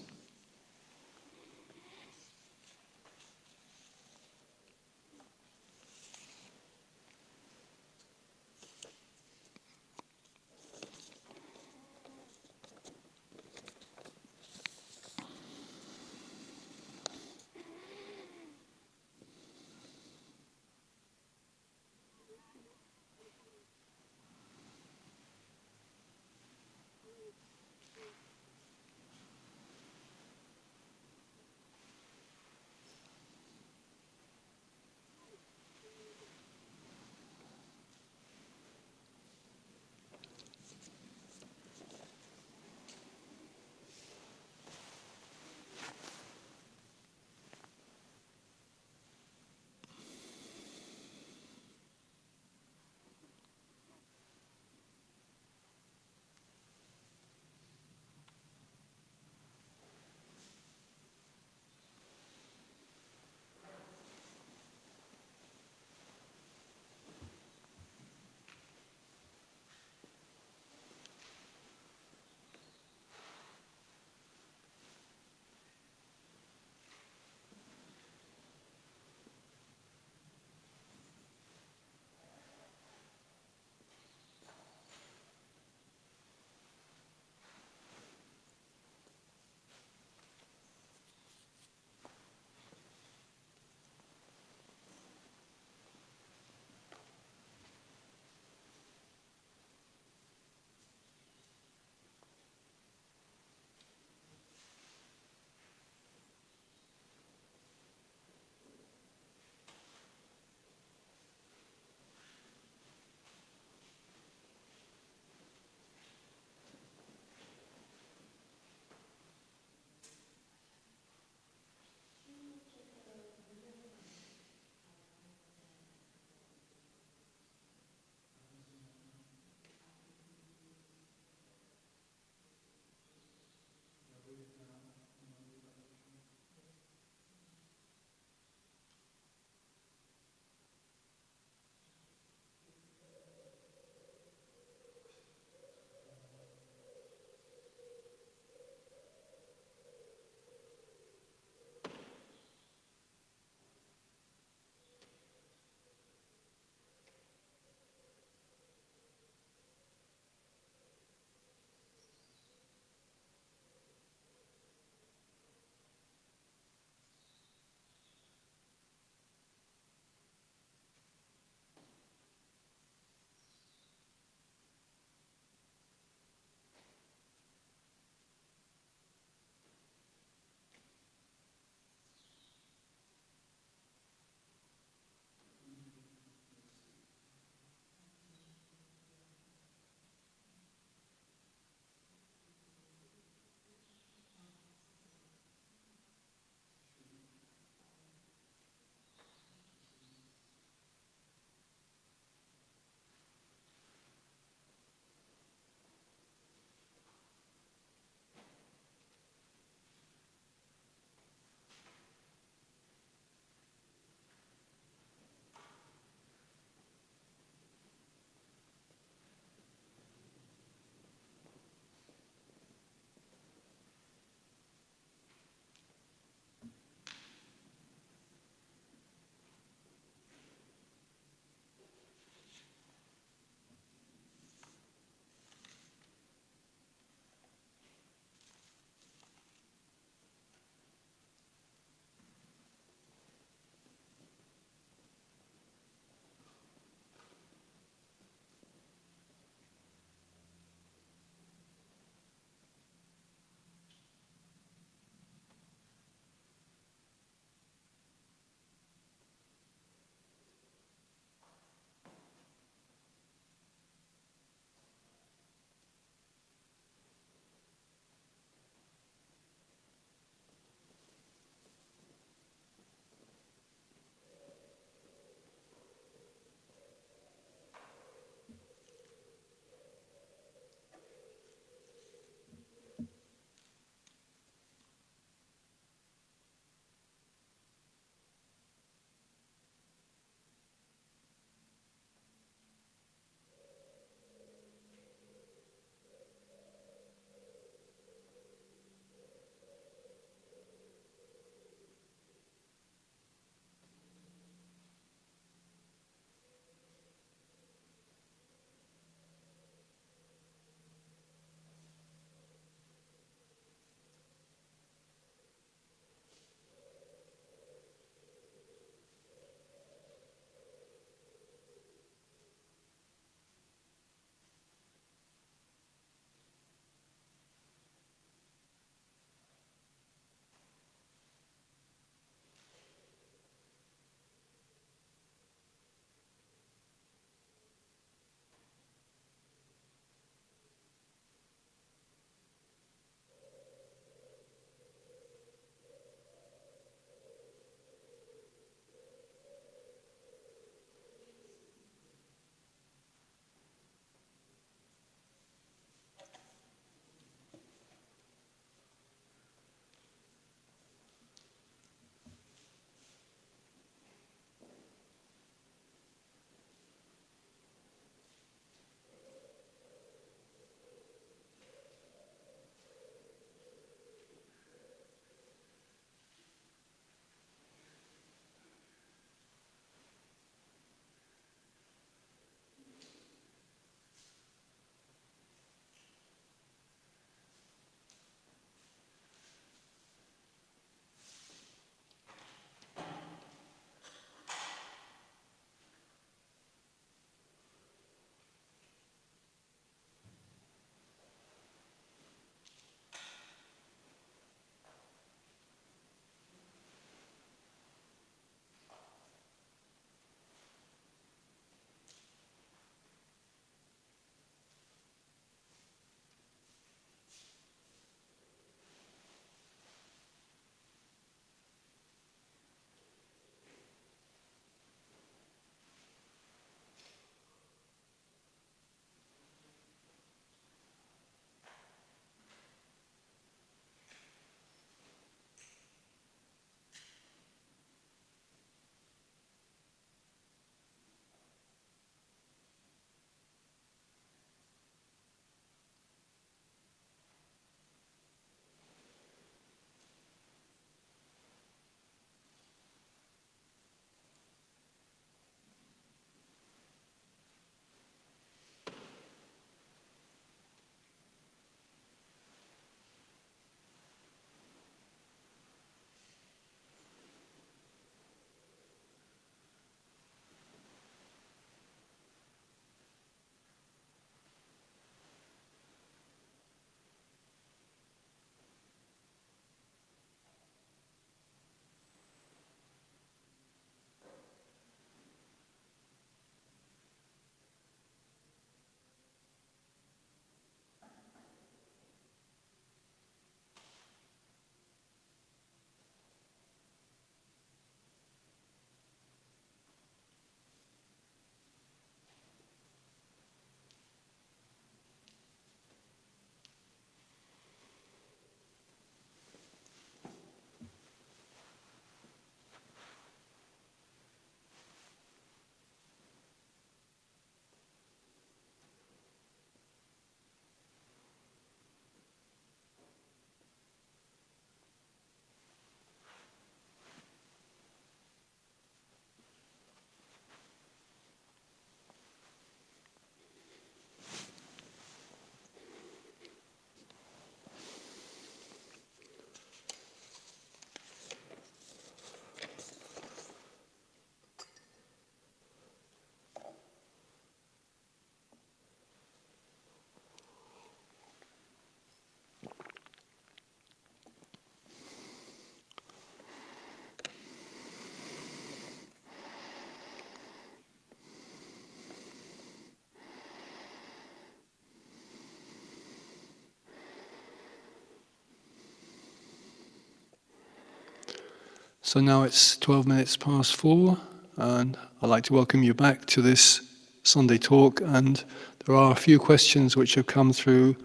So now it's 12 minutes past 4, and I'd like to welcome you back to this Sunday talk. And there are a few questions which have come through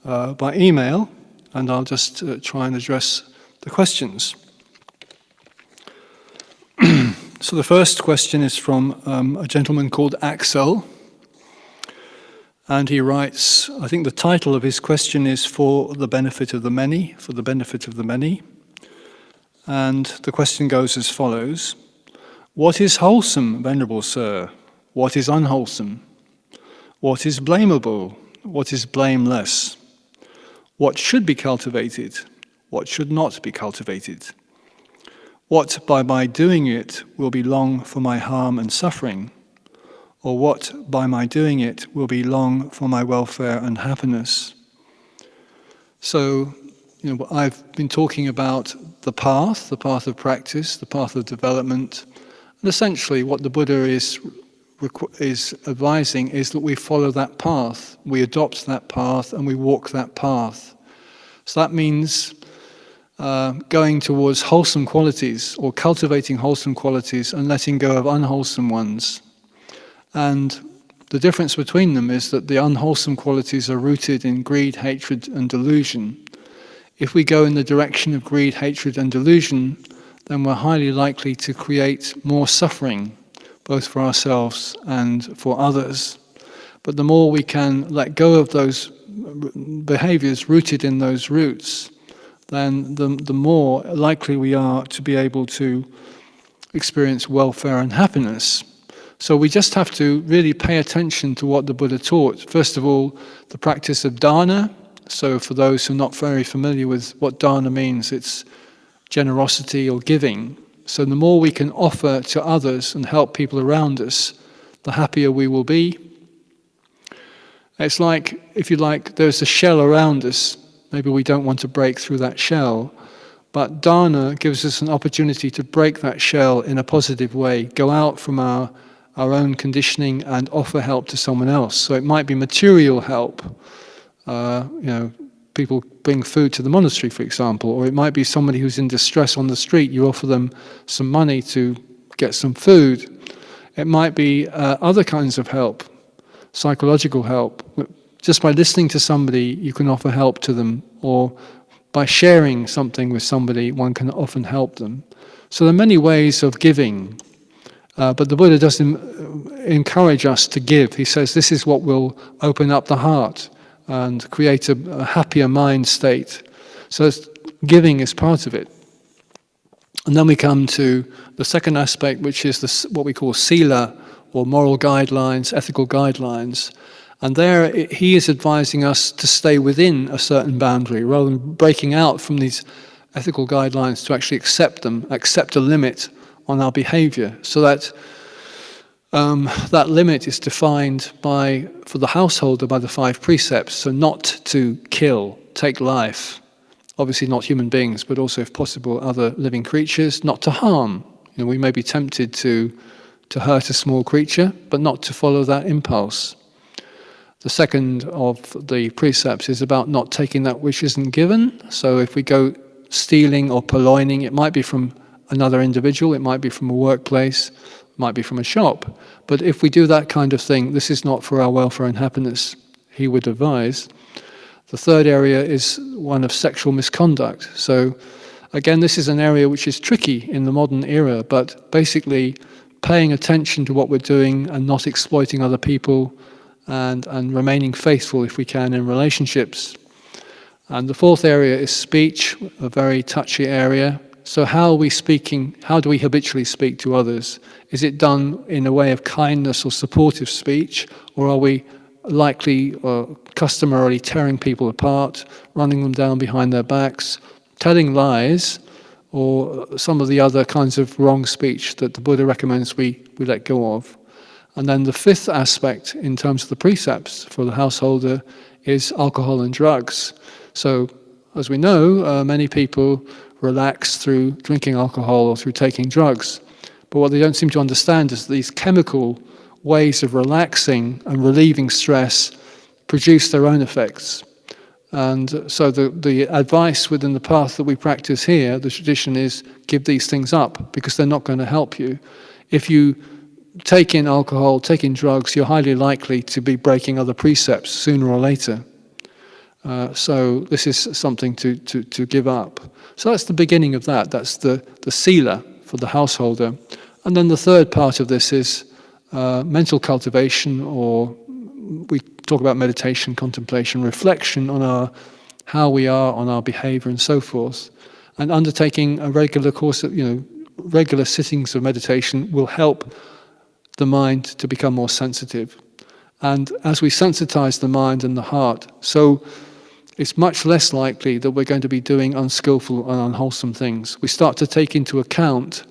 by email, and I'll just try and address the questions. So the first question is from a gentleman called Axel, and he writes, I think the title of his question is For the Benefit of the Many, for the benefit of the many. And the question goes as follows: What is wholesome, Venerable Sir? What is unwholesome? What is blamable? What is blameless? What should be cultivated? What should not be cultivated? What by my doing it will be long for my harm and suffering? Or what by my doing it will be long for my welfare and happiness? So, I've been talking about the path of practice, the path of development, and essentially what the Buddha is advising is that we follow that path, we adopt that path, and we walk that path. So that means going towards wholesome qualities, or cultivating wholesome qualities and letting go of unwholesome ones. And the difference between them is that the unwholesome qualities are rooted in greed, hatred, and delusion. If we go in the direction of greed, hatred, and delusion, then we're highly likely to create more suffering, both for ourselves and for others. But the more we can let go of those behaviors rooted in those roots, then the more likely we are to be able to experience welfare and happiness. So we just have to really pay attention to what the Buddha taught. First of all, the practice of dana. So for those who are not very familiar with what dana means, it's generosity or giving. So the more we can offer to others and help people around us, the happier we will be. It's like, if you like, there's a shell around us. Maybe we don't want to break through that shell. But dana gives us an opportunity to break that shell in a positive way, go out from our own conditioning and offer help to someone else. So it might be material help. People bring food to the monastery, for example, or it might be somebody who's in distress on the street. You offer them some money to get some food. It might be other kinds of help, psychological help. Just by listening to somebody, you can offer help to them, or by sharing something with somebody, one can often help them. So there are many ways of giving, but the Buddha doesn't encourage us to give. He says this is what will open up the heart and create a happier mind state. So giving is part of it. And then we come to the second aspect, which is what we call sila, or moral guidelines, ethical guidelines. And there he is advising us to stay within a certain boundary, rather than breaking out from these ethical guidelines, to actually accept them, accept a limit on our behavior, so that that limit is defined for the householder by the 5 precepts. So not to kill, take life, obviously not human beings, but also if possible other living creatures, not to harm. We may be tempted to hurt a small creature, but not to follow that impulse. The second of the precepts is about not taking that which isn't given. So if we go stealing or purloining, it might be from another individual, it might be from a workplace, it might be from a shop. But if we do that kind of thing, this is not for our welfare and happiness, he would advise. The third area is one of sexual misconduct. So again, this is an area which is tricky in the modern era, but basically paying attention to what we're doing and not exploiting other people, and remaining faithful if we can in relationships. And the fourth area is speech, a very touchy area. So how are we speaking? How do we habitually speak to others? Is it done in a way of kindness or supportive speech, or are we likely or customarily tearing people apart, running them down behind their backs, telling lies, or some of the other kinds of wrong speech that the Buddha recommends we let go of? And then the fifth aspect in terms of the precepts for the householder is alcohol and drugs. So, as we know, many people relax through drinking alcohol or through taking drugs. But what they don't seem to understand is that these chemical ways of relaxing and relieving stress produce their own effects. And so the advice within the path that we practice here, the tradition is give these things up because they're not going to help you. If you take in alcohol, take in drugs, you're highly likely to be breaking other precepts sooner or later. So this is something to give up. So that's the beginning of that. That's the sila for the householder. And then the third part of this is mental cultivation, or we talk about meditation, contemplation, reflection on how we are, on our behavior and so forth. And undertaking a regular course of, regular sittings of meditation will help the mind to become more sensitive. And as we sensitize the mind and the heart, so it's much less likely that we're going to be doing unskillful and unwholesome things. We start to take into account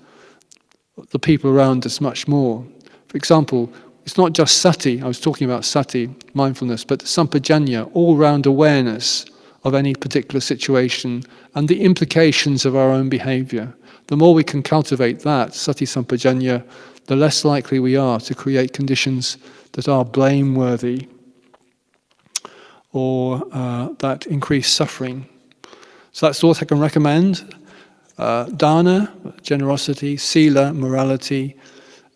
the people around us much more. For example, it's not just sati, I was talking about sati, mindfulness, but sampajanya, all-round awareness of any particular situation and the implications of our own behavior. The more we can cultivate that, sati sampajanya, the less likely we are to create conditions that are blameworthy or that increase suffering. So that's what I can recommend. Dana, generosity, sila, morality,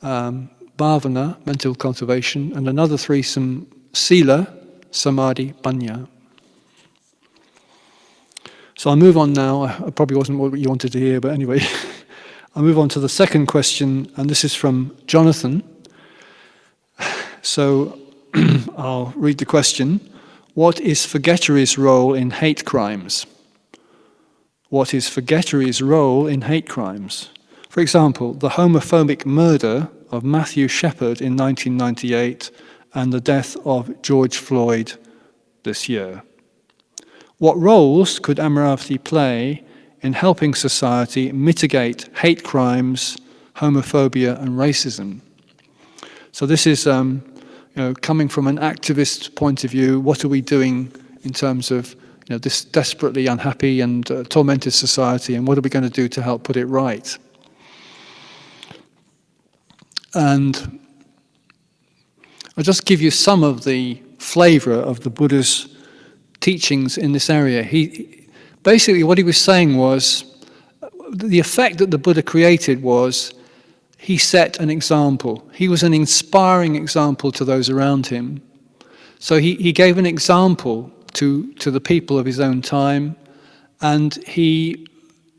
bhavana, mental cultivation, and another threesome, sila, samadhi, panya. So I'll move on now. It probably wasn't what you wanted to hear, but anyway. I'll move on to the second question, and this is from Jonathan. So I'll read the question. What is forgettery's role in hate crimes? What is forgettery's role in hate crimes? For example, the homophobic murder of Matthew Shepard in 1998 and the death of George Floyd this year. What roles could Amaravati play in helping society mitigate hate crimes, homophobia and racism? So this is coming from an activist point of view. What are we doing in terms of this desperately unhappy and tormented society, and what are we going to do to help put it right? And I'll just give you some of the flavor of the Buddha's teachings in this area. Basically what he was saying was, the effect that the Buddha created was, he set an example. He was an inspiring example to those around him. So he gave an example to the people of his own time, and he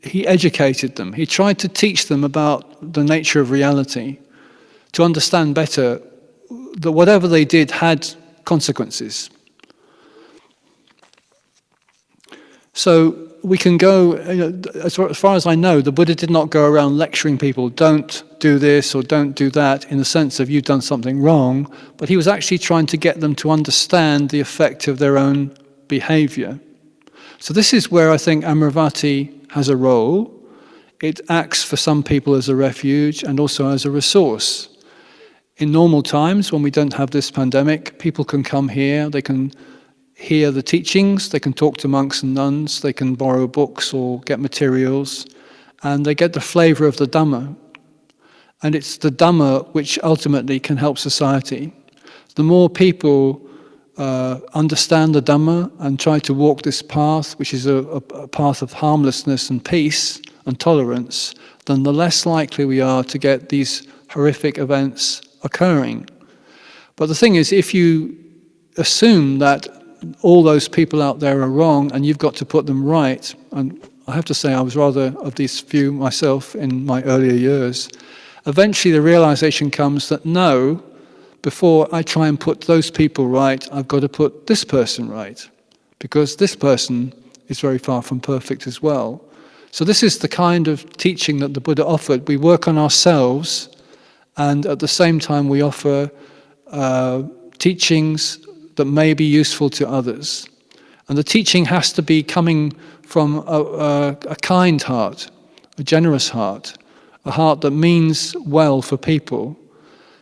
educated them. He tried to teach them about the nature of reality, to understand better that whatever they did had consequences. So we can go, as far as I know, the Buddha did not go around lecturing people, don't do this or don't do that, in the sense of you've done something wrong, but he was actually trying to get them to understand the effect of their own behavior. So this is where I think Amaravati has a role. It acts for some people as a refuge and also as a resource. In normal times, when we don't have this pandemic, people can come here, they can hear the teachings, they can talk to monks and nuns, they can borrow books or get materials, and they get the flavor of the Dhamma. And it's the Dhamma which ultimately can help society. The more people understand the Dhamma and try to walk this path, which is a path of harmlessness and peace and tolerance, then the less likely we are to get these horrific events occurring. But the thing is, if you assume that all those people out there are wrong and you've got to put them right, and I have to say I was rather of this view myself in my earlier years, eventually the realization comes that no, before I try and put those people right, I've got to put this person right, because this person is very far from perfect as well. So this is the kind of teaching that the Buddha offered. We work on ourselves, and at the same time we offer teachings that may be useful to others. And the teaching has to be coming from a kind heart, a generous heart, a heart that means well for people.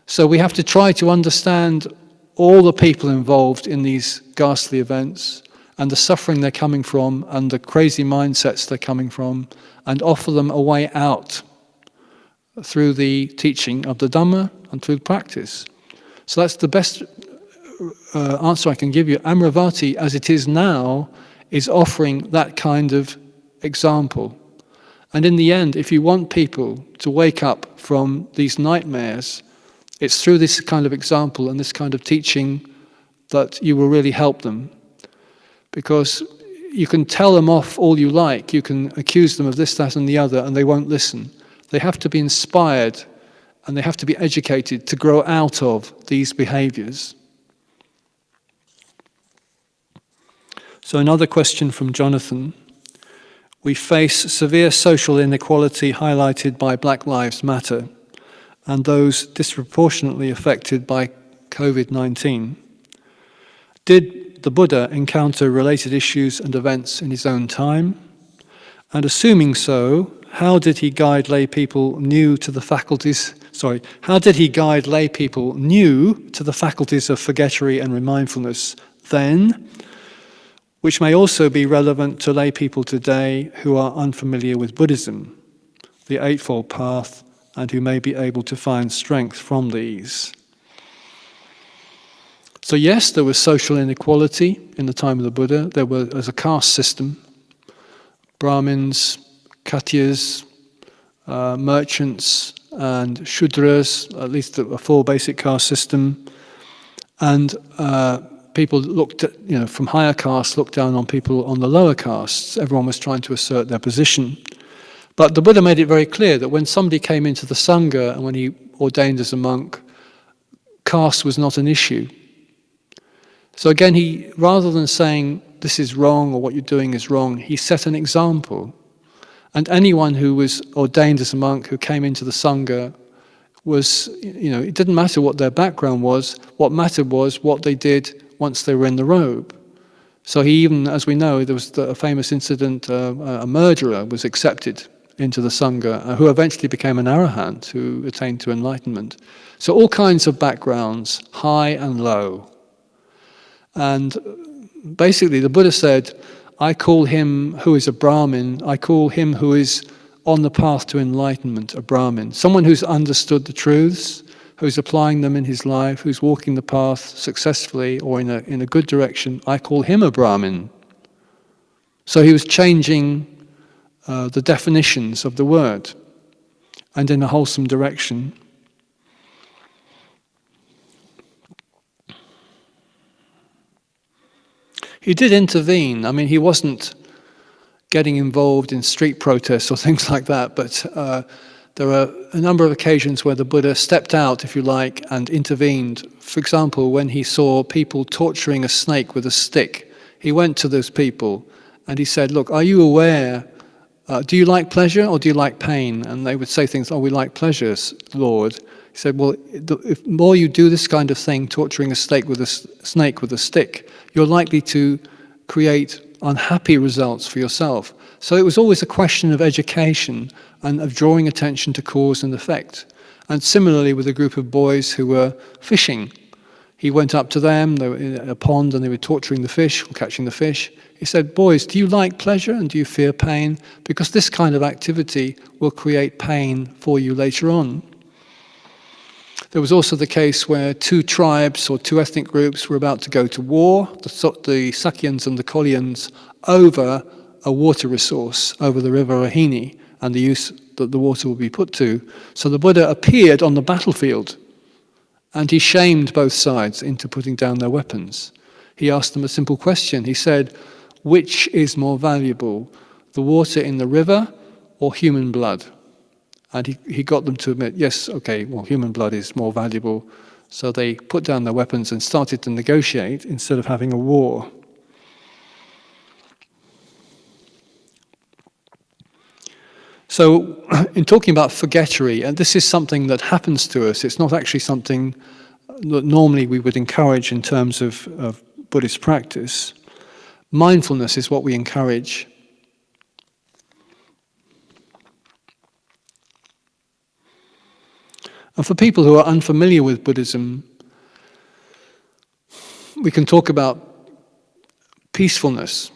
So we have to try to understand all the people involved in these ghastly events and the suffering they're coming from and the crazy mindsets they're coming from, and offer them a way out through the teaching of the Dhamma and through practice. So that's the best answer I can give you. Amaravati, as it is now, is offering that kind of example. And in the end, if you want people to wake up from these nightmares, it's through this kind of example and this kind of teaching that you will really help them. Because you can tell them off all you like, you can accuse them of this, that and the other, and they won't listen. They have to be inspired and they have to be educated to grow out of these behaviors. So another question from Jonathan. We face severe social inequality highlighted by Black Lives Matter and those disproportionately affected by COVID-19. Did the Buddha encounter related issues and events in his own time? And assuming so, how did he guide lay people new to the faculties? How did he guide lay people new to the faculties of forgettery and mindfulness then, which may also be relevant to lay people today who are unfamiliar with Buddhism, the Eightfold Path, and who may be able to find strength from these? So yes, there was social inequality in the time of the Buddha. There was a caste system. Brahmins, Khatyas, merchants, and Shudras, at least a full basic caste system. And people looked at, from higher castes looked down on people on the lower castes. Everyone was trying to assert their position. But the Buddha made it very clear that when somebody came into the Sangha and when he ordained as a monk, caste was not an issue. So again, he, rather than saying, this is wrong or what you're doing is wrong, he set an example. And anyone who was ordained as a monk, who came into the Sangha, was, it didn't matter what their background was, what mattered was what they did once they were in the robe. So he even, as we know, there was a famous incident, a murderer was accepted into the Sangha, who eventually became an arahant, who attained to enlightenment. So all kinds of backgrounds, high and low. And basically the Buddha said, I call him who is a Brahmin, I call him who is on the path to enlightenment a Brahmin. Someone who's understood the truths, who's applying them in his life, who's walking the path successfully or in a good direction, I call him a Brahmin. So he was changing the definitions of the word, and in a wholesome direction. He did intervene. I mean, he wasn't getting involved in street protests or things like that, but there are a number of occasions where the Buddha stepped out, if you like, and intervened. For example, when he saw people torturing a snake with a stick, he went to those people and he said, look, are you aware, do you like pleasure or do you like pain? And they would say things, we like pleasures, Lord. He said, well, if more you do this kind of thing, torturing a snake with a stick, you're likely to create unhappy results for yourself. So it was always a question of education and of drawing attention to cause and effect. And similarly with a group of boys who were fishing. He went up to them, they were in a pond and they were torturing the fish, or catching the fish. He said, boys, do you like pleasure and do you fear pain? Because this kind of activity will create pain for you later on. There was also the case where two tribes or two ethnic groups were about to go to war, the Sakyans and the Kolyans, over a water resource, over the river Rahini, and the use that the water would be put to. So the Buddha appeared on the battlefield, and he shamed both sides into putting down their weapons. He asked them a simple question. He said, which is more valuable, the water in the river or human blood? And he got them to admit, yes, okay, well, human blood is more valuable. So they put down their weapons and started to negotiate instead of having a war. So in talking about forgettery, and this is something that happens to us, it's not actually something that normally we would encourage in terms of Buddhist practice. Mindfulness is what we encourage. And for people who are unfamiliar with Buddhism, we can talk about peacefulness,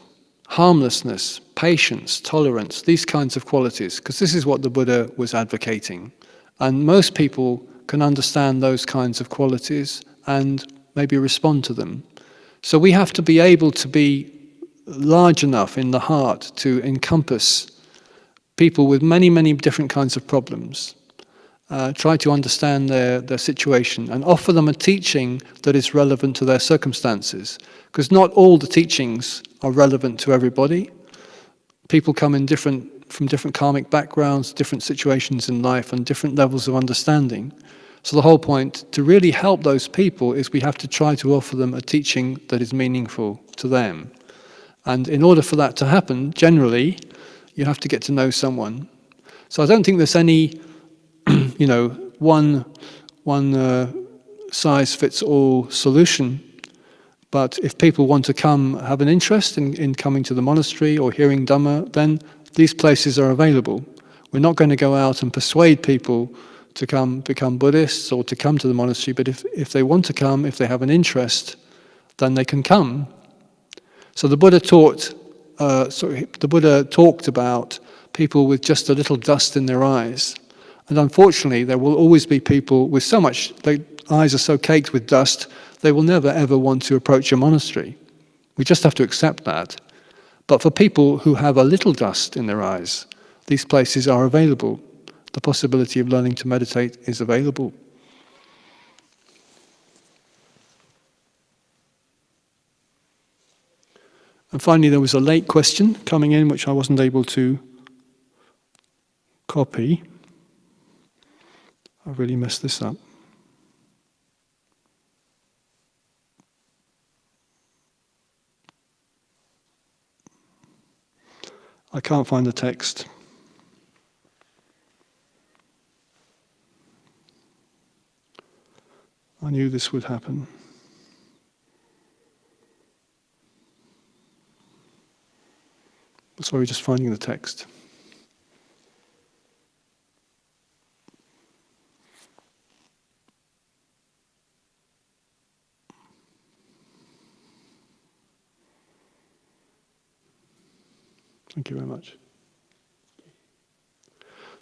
harmlessness, patience, tolerance, these kinds of qualities, because this is what the Buddha was advocating. And most people can understand those kinds of qualities and maybe respond to them. So we have to be able to be large enough in the heart to encompass people with many, many different kinds of problems. Try to understand their situation and offer them a teaching that is relevant to their circumstances. Because not all the teachings are relevant to everybody. People come in from different karmic backgrounds, different situations in life, and different levels of understanding. So the whole point, to really help those people, is we have to try to offer them a teaching that is meaningful to them. And in order for that to happen, generally, you have to get to know someone. So I don't think there's any one size-fits-all solution. But if people want to have an interest in coming to the monastery or hearing Dhamma, then these places are available. We're not going to go out and persuade people to become Buddhists or to come to the monastery, but if they want to come, if they have an interest, then they can come. So the Buddha talked about people with just a little dust in their eyes. And unfortunately, there will always be people with so much, their eyes are so caked with dust, they will never ever want to approach a monastery. We just have to accept that. But for people who have a little dust in their eyes, these places are available. The possibility of learning to meditate is available. And finally, there was a late question coming in, which I wasn't able to copy. I really messed this up. I can't find the text. I knew this would happen. Sorry, just finding the text. Thank you very much.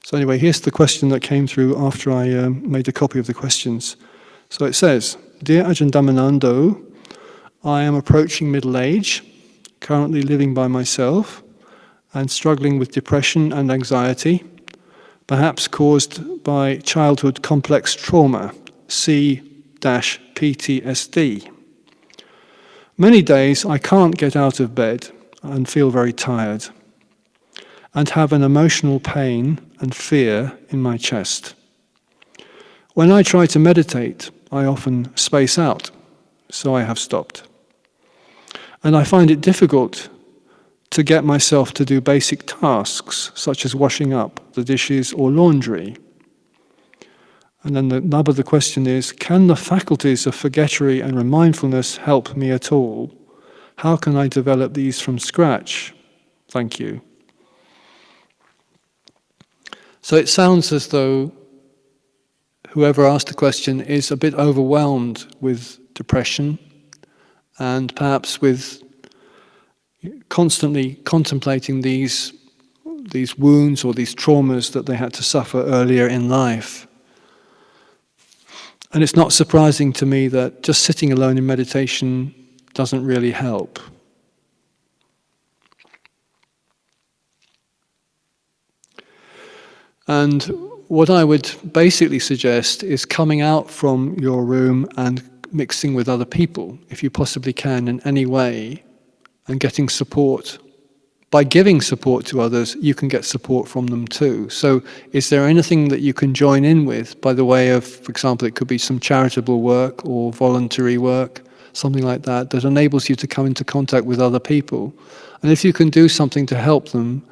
So anyway, here's the question that came through after I made a copy of the questions. So it says, Dear Ajahn Dhammanando, I am approaching middle age, currently living by myself, and struggling with depression and anxiety, perhaps caused by childhood complex trauma, C-PTSD. Many days I can't get out of bed and feel very tired, and have an emotional pain and fear in my chest. When I try to meditate, I often space out, so I have stopped. And I find it difficult to get myself to do basic tasks, such as washing up the dishes or laundry. And then the nub of the question is, can the faculties of forgettery and mindfulness help me at all? How can I develop these from scratch? Thank you. So it sounds as though whoever asked the question is a bit overwhelmed with depression and perhaps with constantly contemplating these wounds or these traumas that they had to suffer earlier in life. And it's not surprising to me that just sitting alone in meditation doesn't really help. And what I would basically suggest is coming out from your room and mixing with other people, if you possibly can in any way, and getting support. By giving support to others, you can get support from them too. So is there anything that you can join in with by the way of, for example, it could be some charitable work or voluntary work, something like that, that enables you to come into contact with other people. And if you can do something to help them,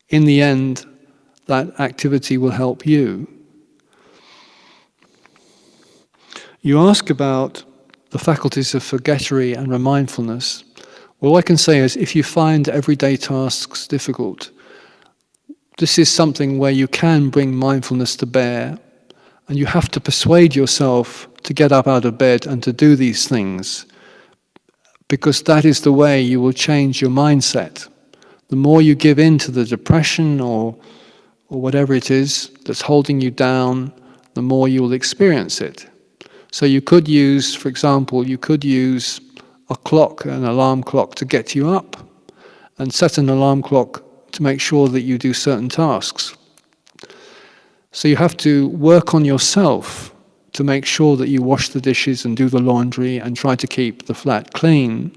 in the end, that activity will help you. You ask about the faculties of forgettery and mindfulness. All I can say is, if you find everyday tasks difficult, this is something where you can bring mindfulness to bear, and you have to persuade yourself to get up out of bed and to do these things, because that is the way you will change your mindset. The more you give in to the depression or whatever it is that's holding you down, the more you will experience it. So you could use, for example, a a clock, an alarm clock to get you up, and set an alarm clock to make sure that you do certain tasks. So you have to work on yourself to make sure that you wash the dishes and do the laundry and try to keep the flat clean.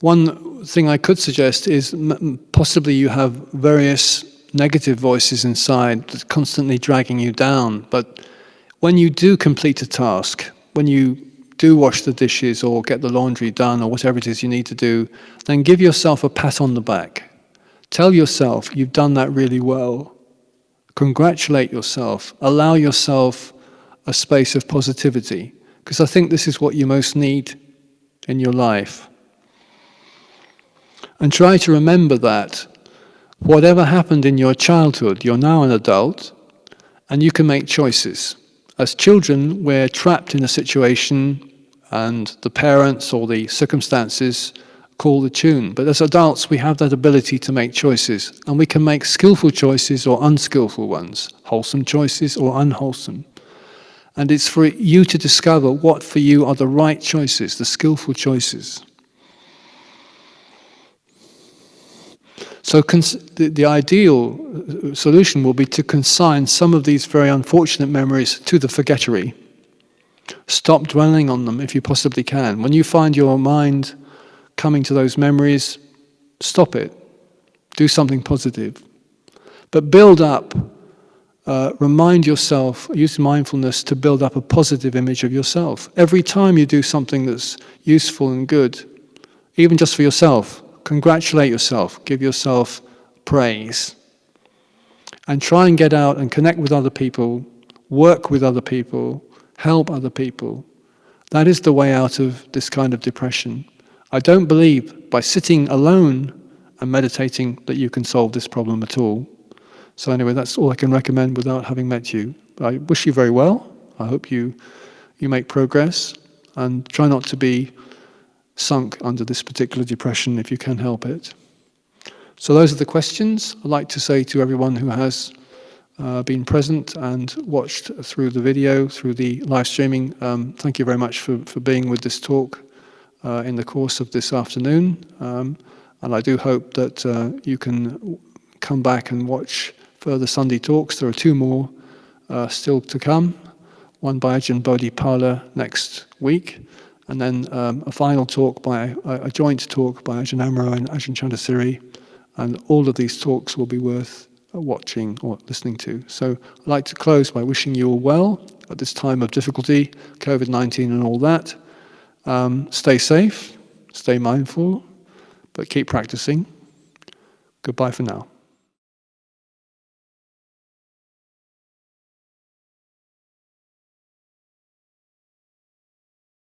One thing I could suggest is possibly you have various negative voices inside that's constantly dragging you down, but when you do complete a task, when you do wash the dishes or get the laundry done or whatever it is you need to do, then give yourself a pat on the back. Tell yourself you've done that really well. Congratulate yourself. Allow yourself a space of positivity, because I think this is what you most need in your life. And try to remember that whatever happened in your childhood, you're now an adult, and you can make choices. As children, we're trapped in a situation, and the parents or the circumstances call the tune. But as adults, we have that ability to make choices, and we can make skillful choices or unskillful ones, wholesome choices or unwholesome. And it's for you to discover what for you are the right choices, the skillful choices. So the ideal solution will be to consign some of these very unfortunate memories to the Forgettery. Stop dwelling on them if you possibly can. When you find your mind coming to those memories, stop it. Do something positive. But build up, remind yourself, use mindfulness to build up a positive image of yourself. Every time you do something that's useful and good, even just for yourself, congratulate yourself, give yourself praise, and try and get out and connect with other people, work with other people, help other people. That is the way out of this kind of depression. I don't believe by sitting alone and meditating that you can solve this problem at all. So anyway, that's all I can recommend without having met you. I wish you very well. I hope you make progress, and try not to be sunk under this particular depression if you can help it. So those are the questions. I'd like to say to everyone who has been present and watched through the video, through the live streaming, thank you very much for being with this talk in the course of this afternoon. And I do hope that you can come back and watch further Sunday talks. There are 2 more still to come, one by Ajahn Bodhipala next week, and then a final talk a joint talk by Ajahn Amaro and Ajahn Chandasiri, and all of these talks will be worth watching or listening to. So I'd like to close by wishing you all well at this time of difficulty, COVID-19 and all that. Stay safe, stay mindful, but keep practicing. Goodbye for now.